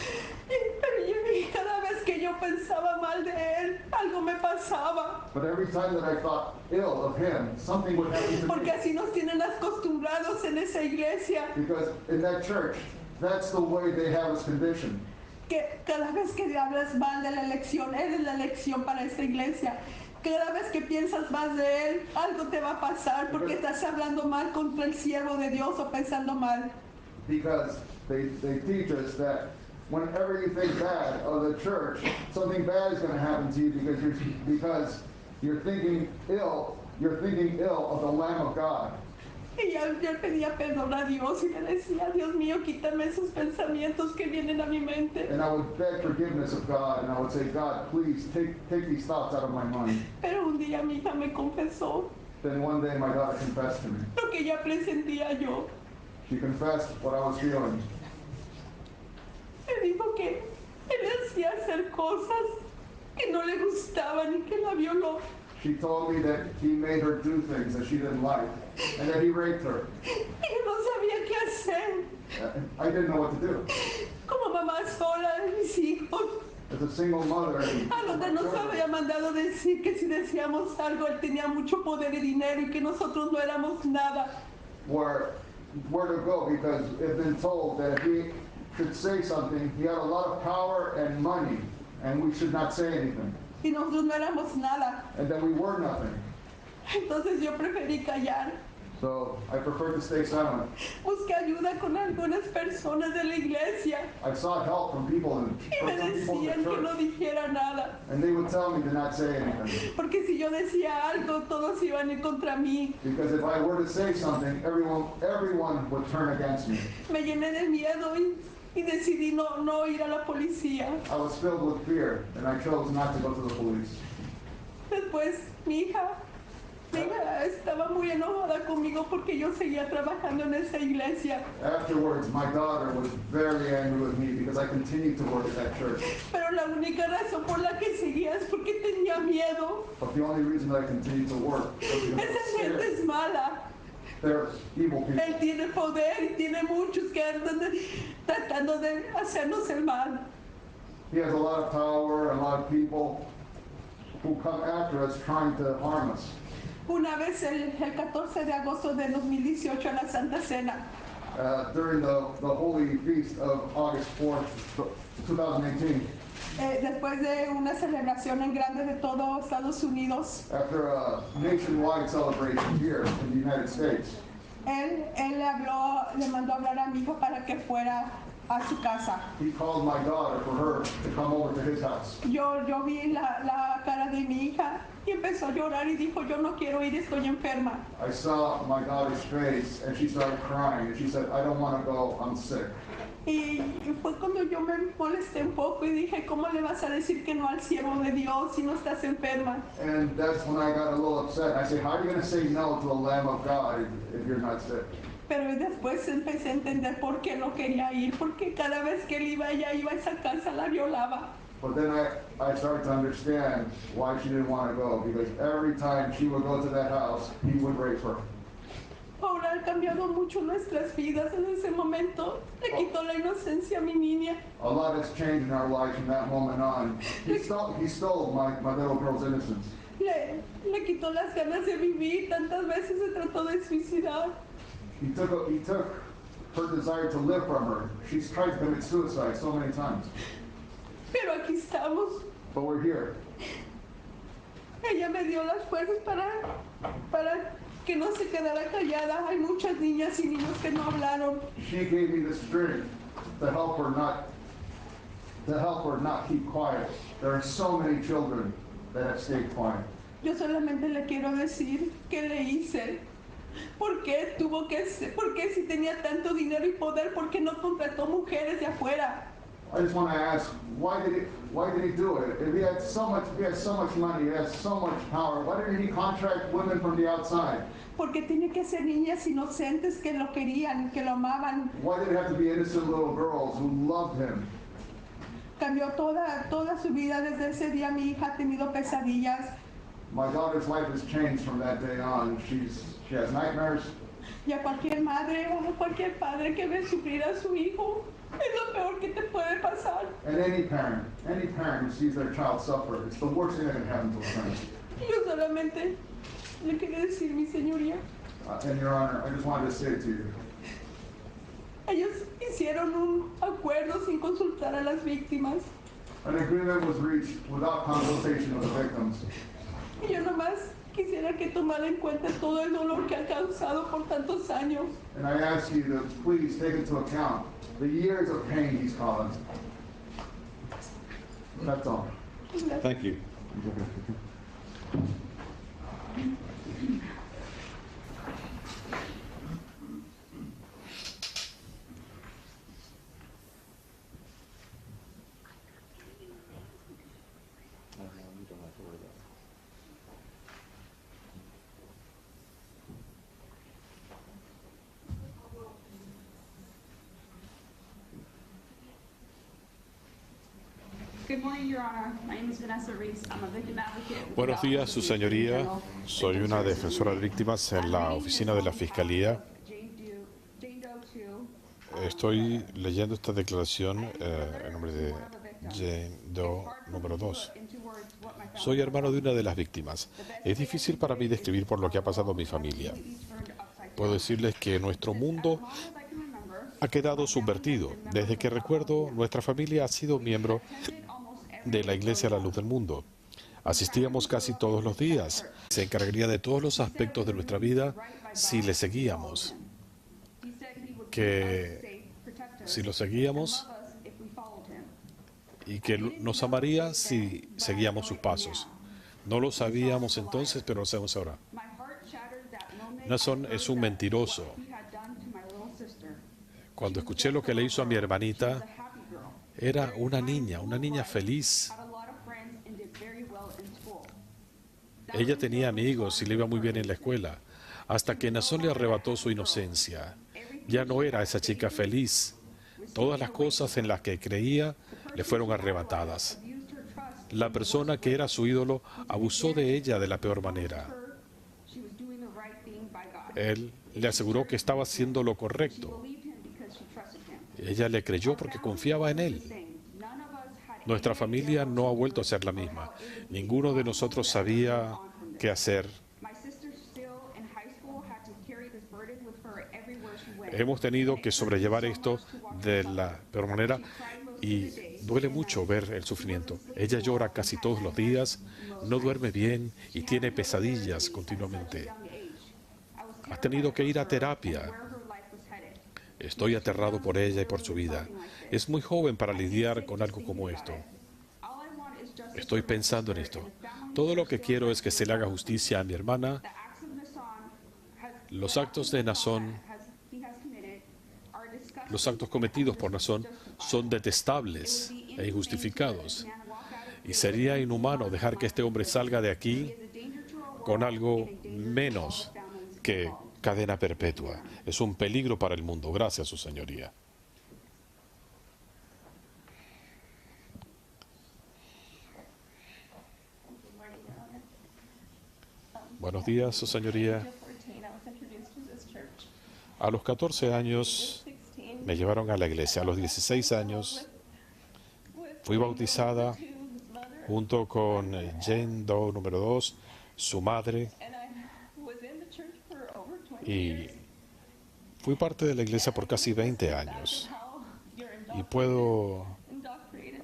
Pero cada vez que yo pensaba mal de él, algo me pasaba. But every time that I thought ill of him, something would happen to Porque me. así nos tienen acostumbrados en esa iglesia. Because in that church, that's the way they have us conditioned. Que cada vez que hablas mal de la elección, eres la elección para esa iglesia. Cada vez que piensas más de él, algo te va a pasar porque estás hablando mal contra el siervo de Dios o pensando mal. Because they teach us that whenever you think bad of the church, something bad is going to happen to you because you're thinking ill of the Lamb of God. Y yo pedía perdón a Dios y le decía, Dios mío, quítame esos pensamientos que vienen a mi mente. And I would beg forgiveness of God, and I would say, God, please take these thoughts out of my mind. Pero un día mi hija me confesó Then one day my daughter confessed to me. lo que ya presentía yo. She confessed what I was feeling. Me dijo que él hacía hacer cosas que no le gustaban y que la violó. She told me that he made her do things that she didn't like, and that he raped her. Y yo no sabía qué hacer. I didn't know what to do. Como mamá sola de mis hijos, As a single mother, a donde nos había mandado decir que si decíamos algo, él tenía mucho poder y dinero y que nosotros no éramos nada. where to go, because it's been told that if he should say something, he had a lot of power and money, and we should not say anything. Y nosotros no éramos nada. And then we were nothing. Entonces yo preferí callar. So I prefer to stay silent. Busqué ayuda con algunas personas de la iglesia I sought help from people in y me decían que no the church, dijera nada. and they would tell me to not say anything. Porque si yo decía algo, todos iban a ir contra mí. Because if I were to say something, everyone would turn against me. Me llené de miedo y decidí no ir a la policía. I was filled with fear, and I chose not to go to the police. Después mi hija estaba muy enojada conmigo porque yo seguía trabajando en esa iglesia. Afterwards, my daughter was very angry with me because I continued to work at that church. Pero la única razón por la que seguía es porque tenía miedo. But the only reason that I continued to work was because I was Esa gente scared. es mala. They're evil people. Él tiene poder y tiene muchos que andan tratando de hacernos el mal. He has a lot of power and a lot of people who come after us trying to harm us. Una vez el 14 de agosto de 2018 en la Santa Cena, during the holy feast of August 4th, 2018, después de una celebración en grande de todo Estados Unidos, after a nationwide celebration here in the United States, él le mandó a hablar a mi hijo para que fuera a su casa. he called my daughter for her to come over to his house. Yo vi la cara de mi hija y empezó a llorar y dijo, yo no quiero ir, estoy enferma. I saw my daughter's face and she started crying and she said, I don't want to go, I'm sick. Y fue cuando yo me molesté un poco y dije, ¿cómo le vas a decir que no al siervo de Dios si no estás enferma? And that's when I got a little upset. I said, how are you going to say no to the Lamb of God if you're not sick? Pero después empecé a entender por qué no quería ir, porque cada vez que él iba, ella iba a esa casa, la violaba. But then I started to understand why she didn't want to go, because every time she would go to that house, he would rape her. Ahora ha cambiado mucho nuestras vidas en ese momento. Le quitó la inocencia a mi niña. A lot has changed in our life from that moment on. He stole my little girl's innocence. Le quitó las ganas de vivir. Tantas veces se trató de suicidar. He took her desire to live from her. She's tried to commit suicide so many times. Pero aquí estamos. But we're here. Ella me dio las fuerzas para que no se quedara callada. Hay muchas niñas y niños que no hablaron. She gave me the strength to help her not keep quiet. There are so many children that have stayed quiet. Yo solamente le quiero decir qué le hice. ¿Por qué si tenía tanto dinero y poder, por qué no contrató mujeres de afuera? I just want to ask, why did he do it? If he had so much money, he has so much power, why didn't he contract women from the outside? Porque tiene que ser niñas inocentes que lo querían, que lo amaban. Why did it have to be innocent little girls who loved him? Cambió toda su vida. Desde ese día mi hija ha tenido pesadillas. My daughter's life has changed from that day on. She has nightmares. Y a cualquier madre o a cualquier padre que ve sufrir a su hijo, es lo peor que te puede pasar. And any parent who sees their child suffer, it's the worst thing that can happen to a parent. Yo solamente le quería decir, mi señoría. And Your Honor, I just wanted to say to you. Ellos hicieron un acuerdo sin consultar a las víctimas. An agreement was reached without consultation of the victims. Y yo nomás quisiera que tomara en cuenta todo el dolor que ha causado por tantos años. And I ask you to please take into account the years of pain he's caused. That's all. Thank you. Buenos días, Su Señoría. Soy una defensora de víctimas en la oficina de la Fiscalía. Estoy leyendo esta declaración en nombre de Jane Doe número 2. Soy hermano de una de las víctimas. Es difícil para mí describir por lo que ha pasado a mi familia. Puedo decirles que nuestro mundo ha quedado subvertido. Desde que recuerdo, nuestra familia ha sido miembro de la Iglesia a la Luz del Mundo. Asistíamos casi todos los días. Se encargaría de todos los aspectos de nuestra vida si le seguíamos. Que si lo seguíamos y que nos amaría si seguíamos sus pasos. No lo sabíamos entonces, pero lo sabemos ahora. Naason es un mentiroso. Cuando escuché lo que le hizo a mi hermanita, era una niña feliz. Ella tenía amigos y le iba muy bien en la escuela, hasta que Naason le arrebató su inocencia. Ya no era esa chica feliz. Todas las cosas en las que creía le fueron arrebatadas. La persona que era su ídolo abusó de ella de la peor manera. Él le aseguró que estaba haciendo lo correcto. Ella le creyó porque confiaba en él. Nuestra familia no ha vuelto a ser la misma. Ninguno de nosotros sabía qué hacer. hemos tenido que sobrellevar esto de la peor manera y duele mucho ver el sufrimiento. Ella llora casi todos los días, no duerme bien y tiene pesadillas continuamente. Ha tenido que ir a terapia. Estoy aterrado por ella y por su vida. Es muy joven para lidiar con algo como esto. Estoy pensando en esto. Todo lo que quiero es que se le haga justicia a mi hermana. Los actos de Naasón, los actos cometidos por Naasón son detestables e injustificados. Y sería inhumano dejar que este hombre salga de aquí con algo menos que cadena perpetua. Es un peligro para el mundo. Gracias, su señoría. Buenos días, su señoría. A los 14 años me llevaron a la iglesia. A los 16 años fui bautizada junto con Jane Doe número 2, su madre, y fui parte de la iglesia por casi 20 años. Y puedo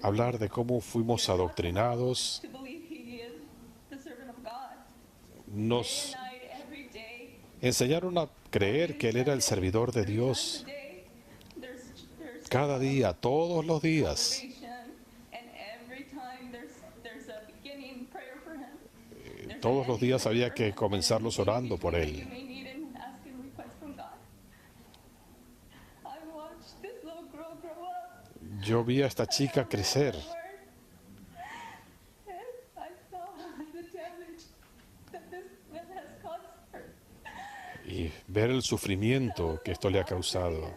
hablar de cómo fuimos adoctrinados. Nos enseñaron a creer que Él era el servidor de Dios. Cada día, todos los días. Todos los días había que comenzarlos orando por Él. Yo vi a esta chica crecer. Y ver el sufrimiento que esto le ha causado.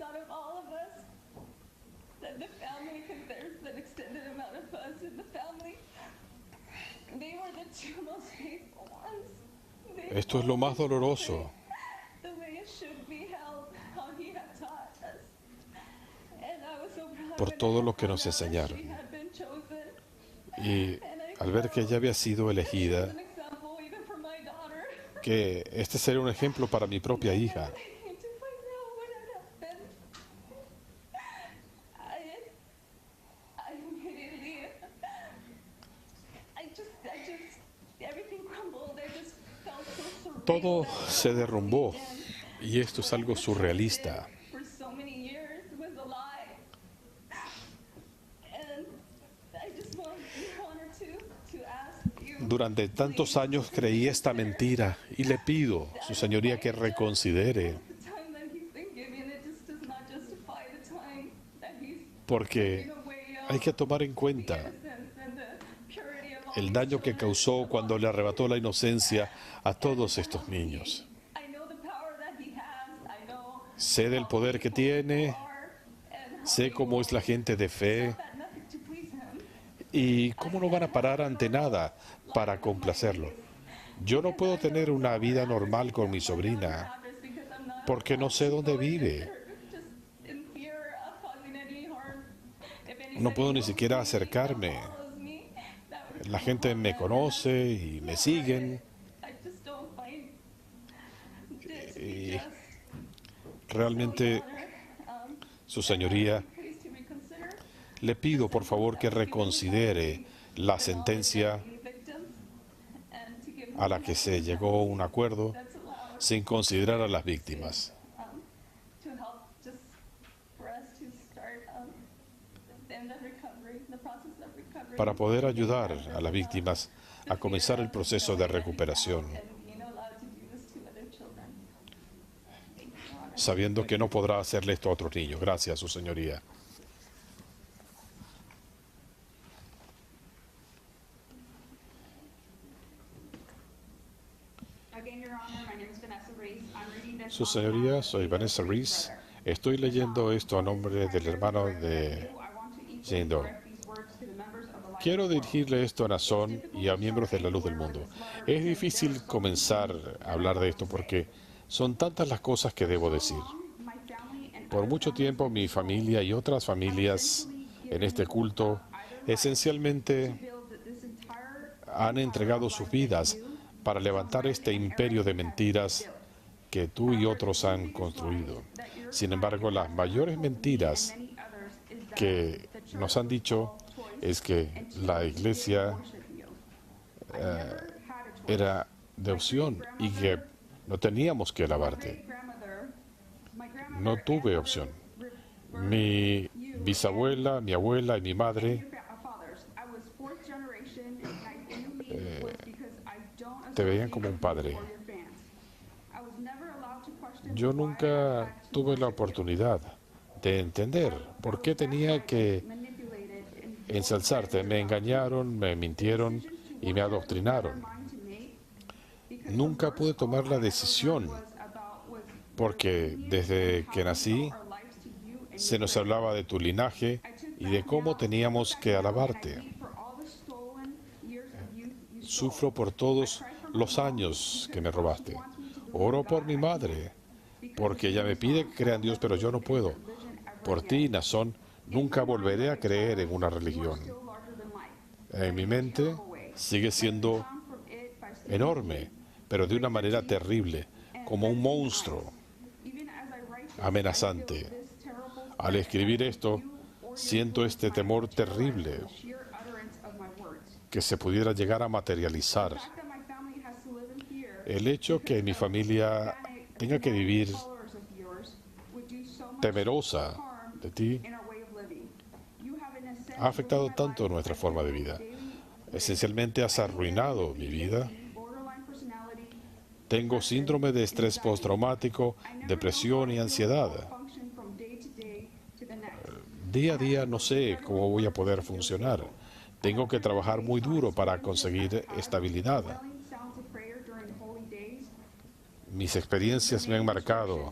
Esto es lo más doloroso. Por todo lo que nos enseñaron. Y al ver que ella había sido elegida, que este sería un ejemplo para mi propia hija. Todo se derrumbó y esto es algo surrealista. Durante tantos años creí esta mentira y le pido, su señoría, que reconsidere. Porque hay que tomar en cuenta el daño que causó cuando le arrebató la inocencia a todos estos niños. Sé del poder que tiene, sé cómo es la gente de fe y cómo no van a parar ante nada para complacerlo. Yo no puedo tener una vida normal con mi sobrina porque no sé dónde vive. No puedo ni siquiera acercarme. La gente me conoce y me siguen. Y realmente, su señoría, le pido por favor que reconsidere la sentencia a la que se llegó a un acuerdo sin considerar a las víctimas. Para poder ayudar a las víctimas a comenzar el proceso de recuperación, sabiendo que no podrá hacerle esto a otros niños. Gracias, su señoría. Su señoría, soy Vanessa Reese. Estoy leyendo esto a nombre del hermano de Jane Doe. Quiero dirigirle esto a Naasón y a miembros de la luz del mundo. Es difícil comenzar a hablar de esto porque son tantas las cosas que debo decir. Por mucho tiempo mi familia y otras familias en este culto esencialmente han entregado sus vidas para levantar este imperio de mentiras que tú y otros han construido. Sin embargo, las mayores mentiras que nos han dicho es que la iglesia era de opción y que no teníamos que lavarte. No tuve opción. Mi bisabuela, mi abuela y mi madre te veían como un padre. Yo nunca tuve la oportunidad de entender por qué tenía que ensalzarte. Me engañaron, me mintieron y me adoctrinaron. Nunca pude tomar la decisión porque desde que nací se nos hablaba de tu linaje y de cómo teníamos que alabarte. Sufro por todos los años que me robaste. Oro por mi madre, porque ella me pide que crea en Dios, pero yo no puedo. Por ti, Naasón, nunca volveré a creer en una religión. En mi mente sigue siendo enorme, pero de una manera terrible, como un monstruo amenazante. Al escribir esto, siento este temor terrible que se pudiera llegar a materializar. El hecho que mi familia tenga que vivir temerosa de ti ha afectado tanto nuestra forma de vida. Esencialmente has arruinado mi vida. Tengo síndrome de estrés postraumático, depresión y ansiedad. Día a día no sé cómo voy a poder funcionar. Tengo que trabajar muy duro para conseguir estabilidad. Mis experiencias me han marcado.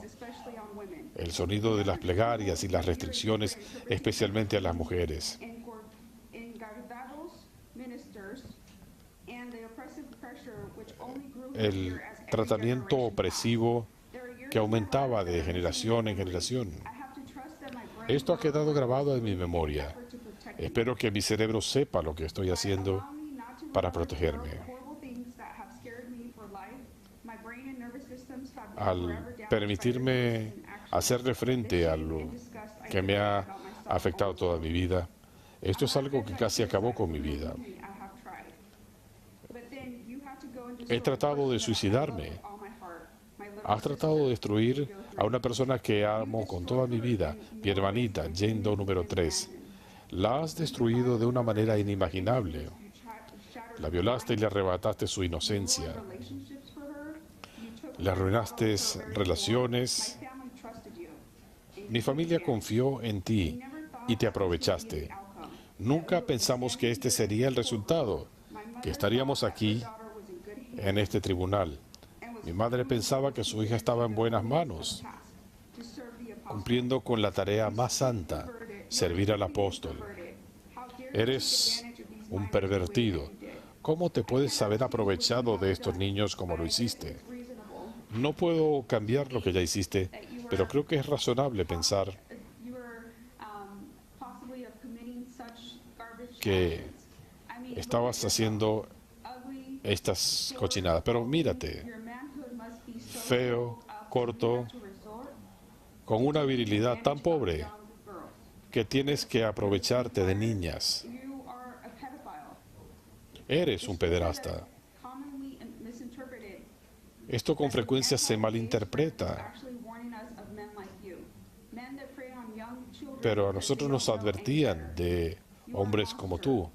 El sonido de las plegarias y las restricciones, especialmente a las mujeres. El tratamiento opresivo que aumentaba de generación en generación. Esto ha quedado grabado en mi memoria. Espero que mi cerebro sepa lo que estoy haciendo para protegerme. Al permitirme hacerle frente a lo que me ha afectado toda mi vida, esto es algo que casi acabó con mi vida. He tratado de suicidarme. Has tratado de destruir a una persona que amo con toda mi vida, mi hermanita, Jane Doe número 3. La has destruido de una manera inimaginable. La violaste y le arrebataste su inocencia. Le arruinaste relaciones. Mi familia confió en ti y te aprovechaste. Nunca pensamos que este sería el resultado, que estaríamos aquí en este tribunal. Mi madre pensaba que su hija estaba en buenas manos, cumpliendo con la tarea más santa, servir al apóstol. Eres un pervertido. ¿Cómo te puedes haber aprovechado de estos niños como lo hiciste? No puedo cambiar lo que ya hiciste, pero creo que es razonable pensar que estabas haciendo estas cochinadas. Pero mírate, feo, corto, con una virilidad tan pobre que tienes que aprovecharte de niñas. Eres un pederasta. Esto con frecuencia se malinterpreta. Pero a nosotros nos advertían de hombres como tú.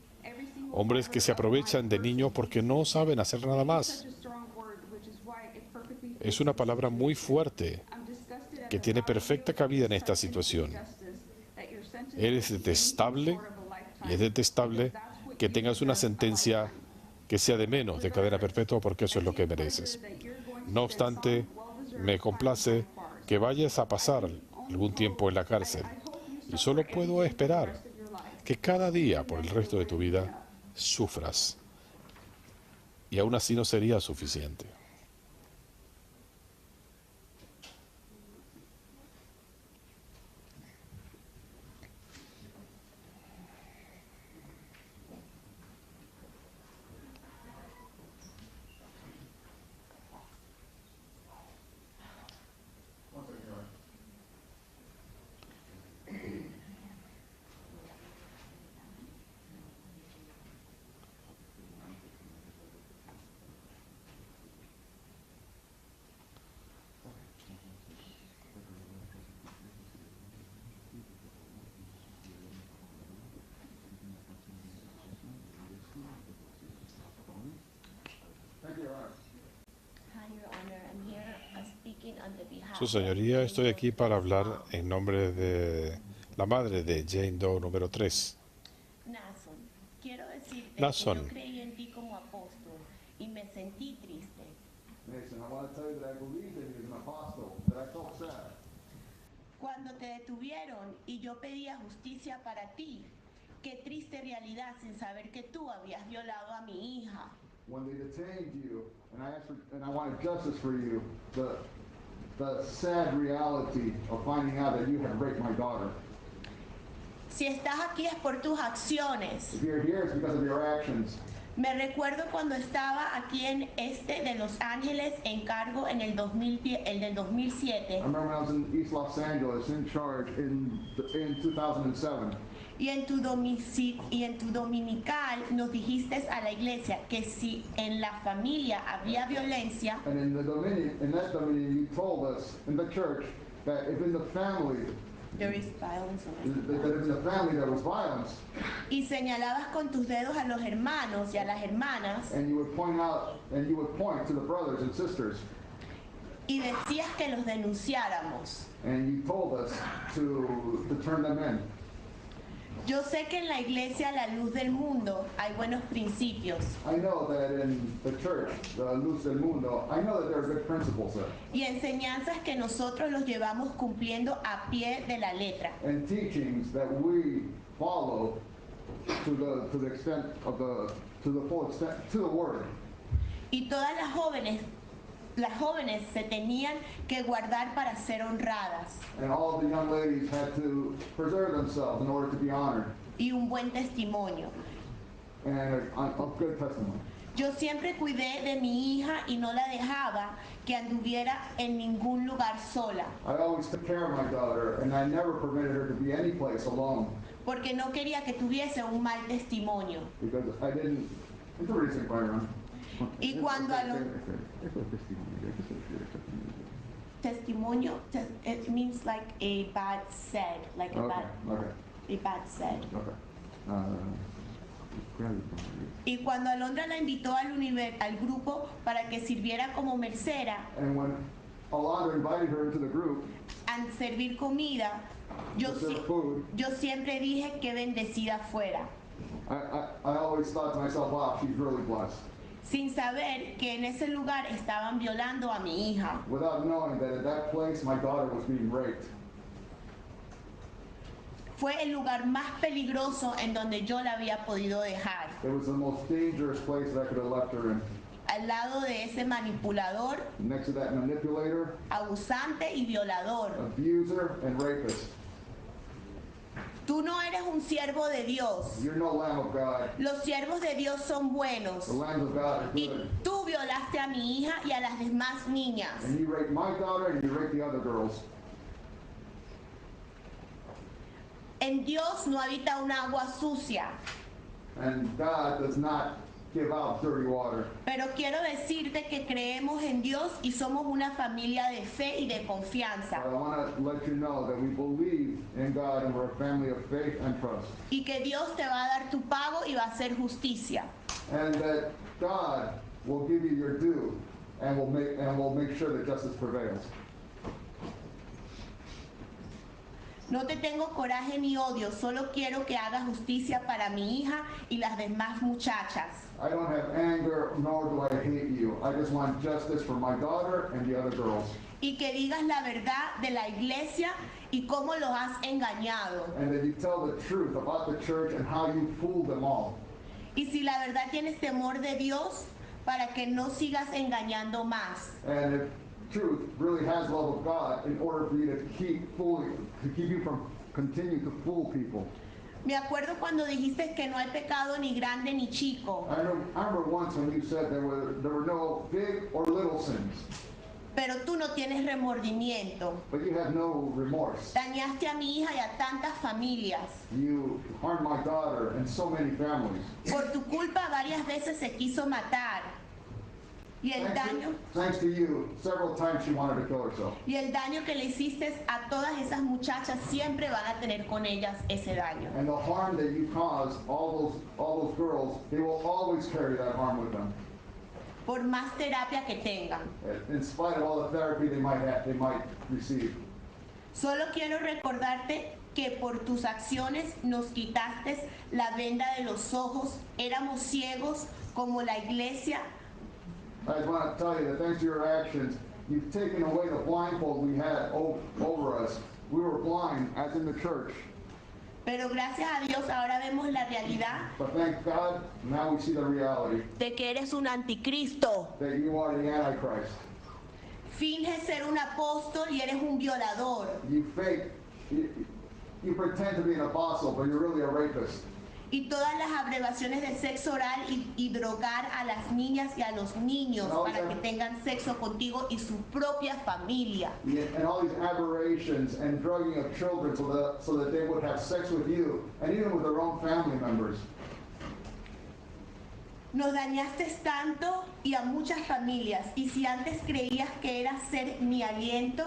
Hombres que se aprovechan de niños porque no saben hacer nada más. Es una palabra muy fuerte que tiene perfecta cabida en esta situación. Eres detestable y es detestable que tengas una sentencia que sea de menos de cadena perpetua porque eso es lo que mereces. No obstante, me complace que vayas a pasar algún tiempo en la cárcel y solo puedo esperar que cada día por el resto de tu vida sufras. Y aún así no sería suficiente. Su señoría, estoy aquí para hablar en nombre de la madre de Jane Doe número 3. Naason, quiero decirte Naason. que yo creí en ti como apóstol y me sentí triste. Mason, I want to tell you that I believed that he was an apostle, that I felt sad. Cuando te detuvieron y yo pedía justicia para ti, qué triste realidad sin saber que tú habías violado a mi hija. When they detained you, and I asked for, and I wanted justice for you, the sad reality of finding out that you had raped my daughter. Si estás aquí es por tus acciones. If you're here, it's because of your actions. Me recuerdo cuando estaba aquí en de Los Ángeles en cargo en el 2007. I remember when I was in East Los Angeles in charge in 2007. Y en tu dominical nos dijiste a la iglesia que si en la familia había violencia, And in that dominion, you told us in the church that if in the family there is violence. that if in the family there was violence, Y señalabas con tus dedos a los hermanos y a las hermanas, and you would point to the brothers and sisters, y decías que los denunciáramos. and you told us to turn them in. Yo sé que en la iglesia La Luz del Mundo hay buenos principios. I know that in the church, the Luz del Mundo, I know that there are good principles there. Y enseñanzas que nosotros los llevamos cumpliendo a pie de la letra. And teachings that we follow to the extent of to the full extent, to the word. Y todas las jóvenes se tenían que guardar para ser honradas. And all the young ladies had to preserve themselves in order to be honored. Y un buen testimonio. And a good testimony. Yo siempre cuidé de mi hija y no la dejaba que anduviera en ningún lugar sola. I always took care of my daughter, and I never permitted her to be any place alone. Porque no quería que tuviese un mal testimonio. Because I didn't. It's a recent Byron. Y cuando testimonio, it means like a bad said, like a bad said. Y cuando Alondra la invitó al grupo para que sirviera como mesera, and when Alondra invited her into the group, a servir comida, yo siempre dije que bendecida fuera. I always thought to myself, wow, she's really blessed. Sin saber que en ese lugar estaban violando a mi hija. Without knowing that at that place my daughter was being raped. Fue el lugar más peligroso en donde yo la había podido dejar. It was the most dangerous place that I could have left her in. Al lado de ese manipulador, next to that manipulator, abusante y violador, abuser and rapist. Tú no eres un siervo de Dios. You're no lamb of God. Los siervos de Dios son buenos. The lambs of God are good. Y tú violaste a mi hija y a las demás niñas. And you raped my daughter and you raped the other girls. En Dios no habita un agua sucia. And God does not give out dirty water. Pero quiero decirte que creemos en Dios y somos una familia de fe y de confianza. But I want to let you know that we believe in God and we're a family of faith and trust. Y que Dios te va a dar tu pago y va a hacer justicia. And that God will give you your due and will make sure that justice prevails. No te tengo coraje ni odio, solo quiero que hagas justicia para mi hija y las demás muchachas. I don't have anger, nor do I hate you. I just want justice for my daughter and the other girls. Y que digas la verdad de la iglesia y cómo los has engañado. And that you tell the truth about the church and how you fooled them all. Y si la verdad tienes temor de Dios, para que no sigas engañando más. And if truth really has love of God, in order for you to keep you from continuing to fool people. Me acuerdo cuando dijiste que no hay pecado ni grande ni chico. I remember once when you said there were no big or little sins. Pero tú no tienes remordimiento. But you have no remorse. Dañaste a mi hija y a tantas familias. You harmed my daughter and so many families. Por tu culpa varias veces se quiso matar. Y el daño, thanks to you, several times she wanted to kill herself. Y el daño que le hiciste a todas esas muchachas siempre van a tener con ellas ese daño. And the harm that you caused all those girls, they will always carry that harm with them. por más terapia que tengan. in spite of all the therapy they might receive. Solo quiero recordarte que por tus acciones nos quitaste la venda de los ojos, éramos ciegos como la iglesia. I just want to tell you that thanks to your actions, you've taken away the blindfold we had over us. We were blind, as in the church. Pero gracias a Dios ahora vemos la realidad But thank God, now we see the reality. De que eres un anticristo. That you are the Antichrist. Finges ser un apóstol y eres un violador. You pretend to be an apostle, but you're really a rapist. Y todas las abreviaciones de sexo oral y drogar a las niñas y a los niños para que tengan sexo contigo y su propia familia. And all these aberrations and drugging of children so that they would have sex with you and even with their own family members. Nos dañaste tanto y a muchas familias, y si antes creías que eras ser mi aliento,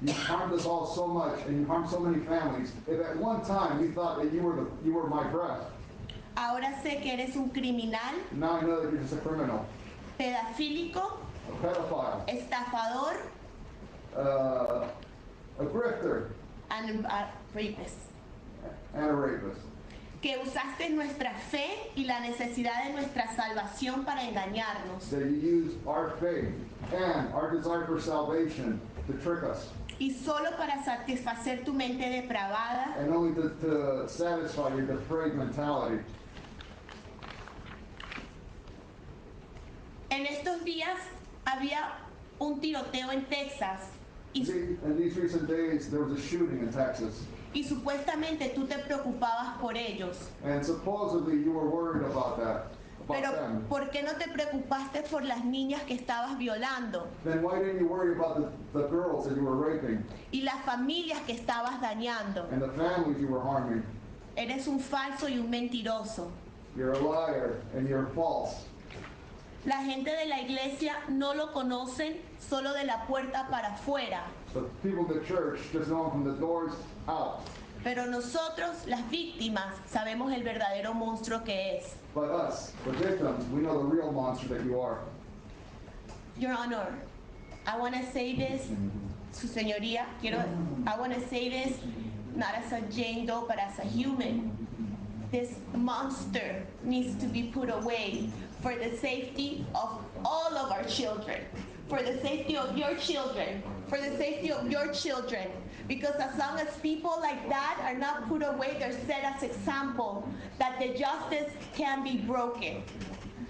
you harmed us all so much, and you harmed so many families. If at one time you thought that you were my breath, ahora sé que eres un criminal, now I know that you're just a criminal, pedofílico, a pedophile, estafador, a grifter, and a rapist. And a rapist. Que usaste nuestra fe y la necesidad de nuestra salvación para engañarnos. That you used our faith and our desire for salvation to trick us. Y solo para satisfacer tu mente depravada. And only to satisfy your depraved mentality. En estos días había un tiroteo en Texas. In these recent days, there was a shooting in Texas. Y supuestamente tú te preocupabas por ellos. And supposedly you were worried about that. Pero ¿por qué no te preocupaste por las niñas que estabas violando? Then why didn't you worry about the girls that you were raping? Y las familias que estabas dañando. And the families you were harming. Eres un falso y un mentiroso. You're a liar and you're false. La gente de la iglesia no lo conocen solo de la puerta para afuera. The people in the church just know him from the doors out. Pero nosotros, las víctimas, sabemos el verdadero monstruo que es. But us, the victims, we know the real monster that you are. Your Honor, I want to say this, Su Señoría, I want to say this not as a Jane Doe, but as a human. This monster needs to be put away for the safety of all of our children, for the safety of your children, for the safety of your children. Because as long as people like that are not put away, they're set as example that the justice can be broken.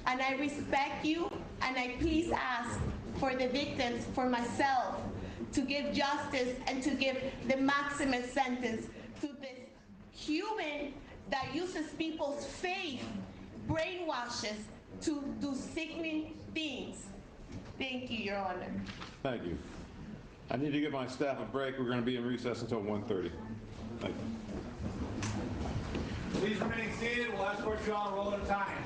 And I respect you, and I please ask for the victims, for myself, to give justice and to give the maximum sentence to this human that uses people's faith, brainwashes to do sickening things. Thank you, Your Honor. Thank you. I need to give my staff a break. We're going to be in recess until 1:30. Thank you. Please remain seated. We'll escort you on a roll at a time.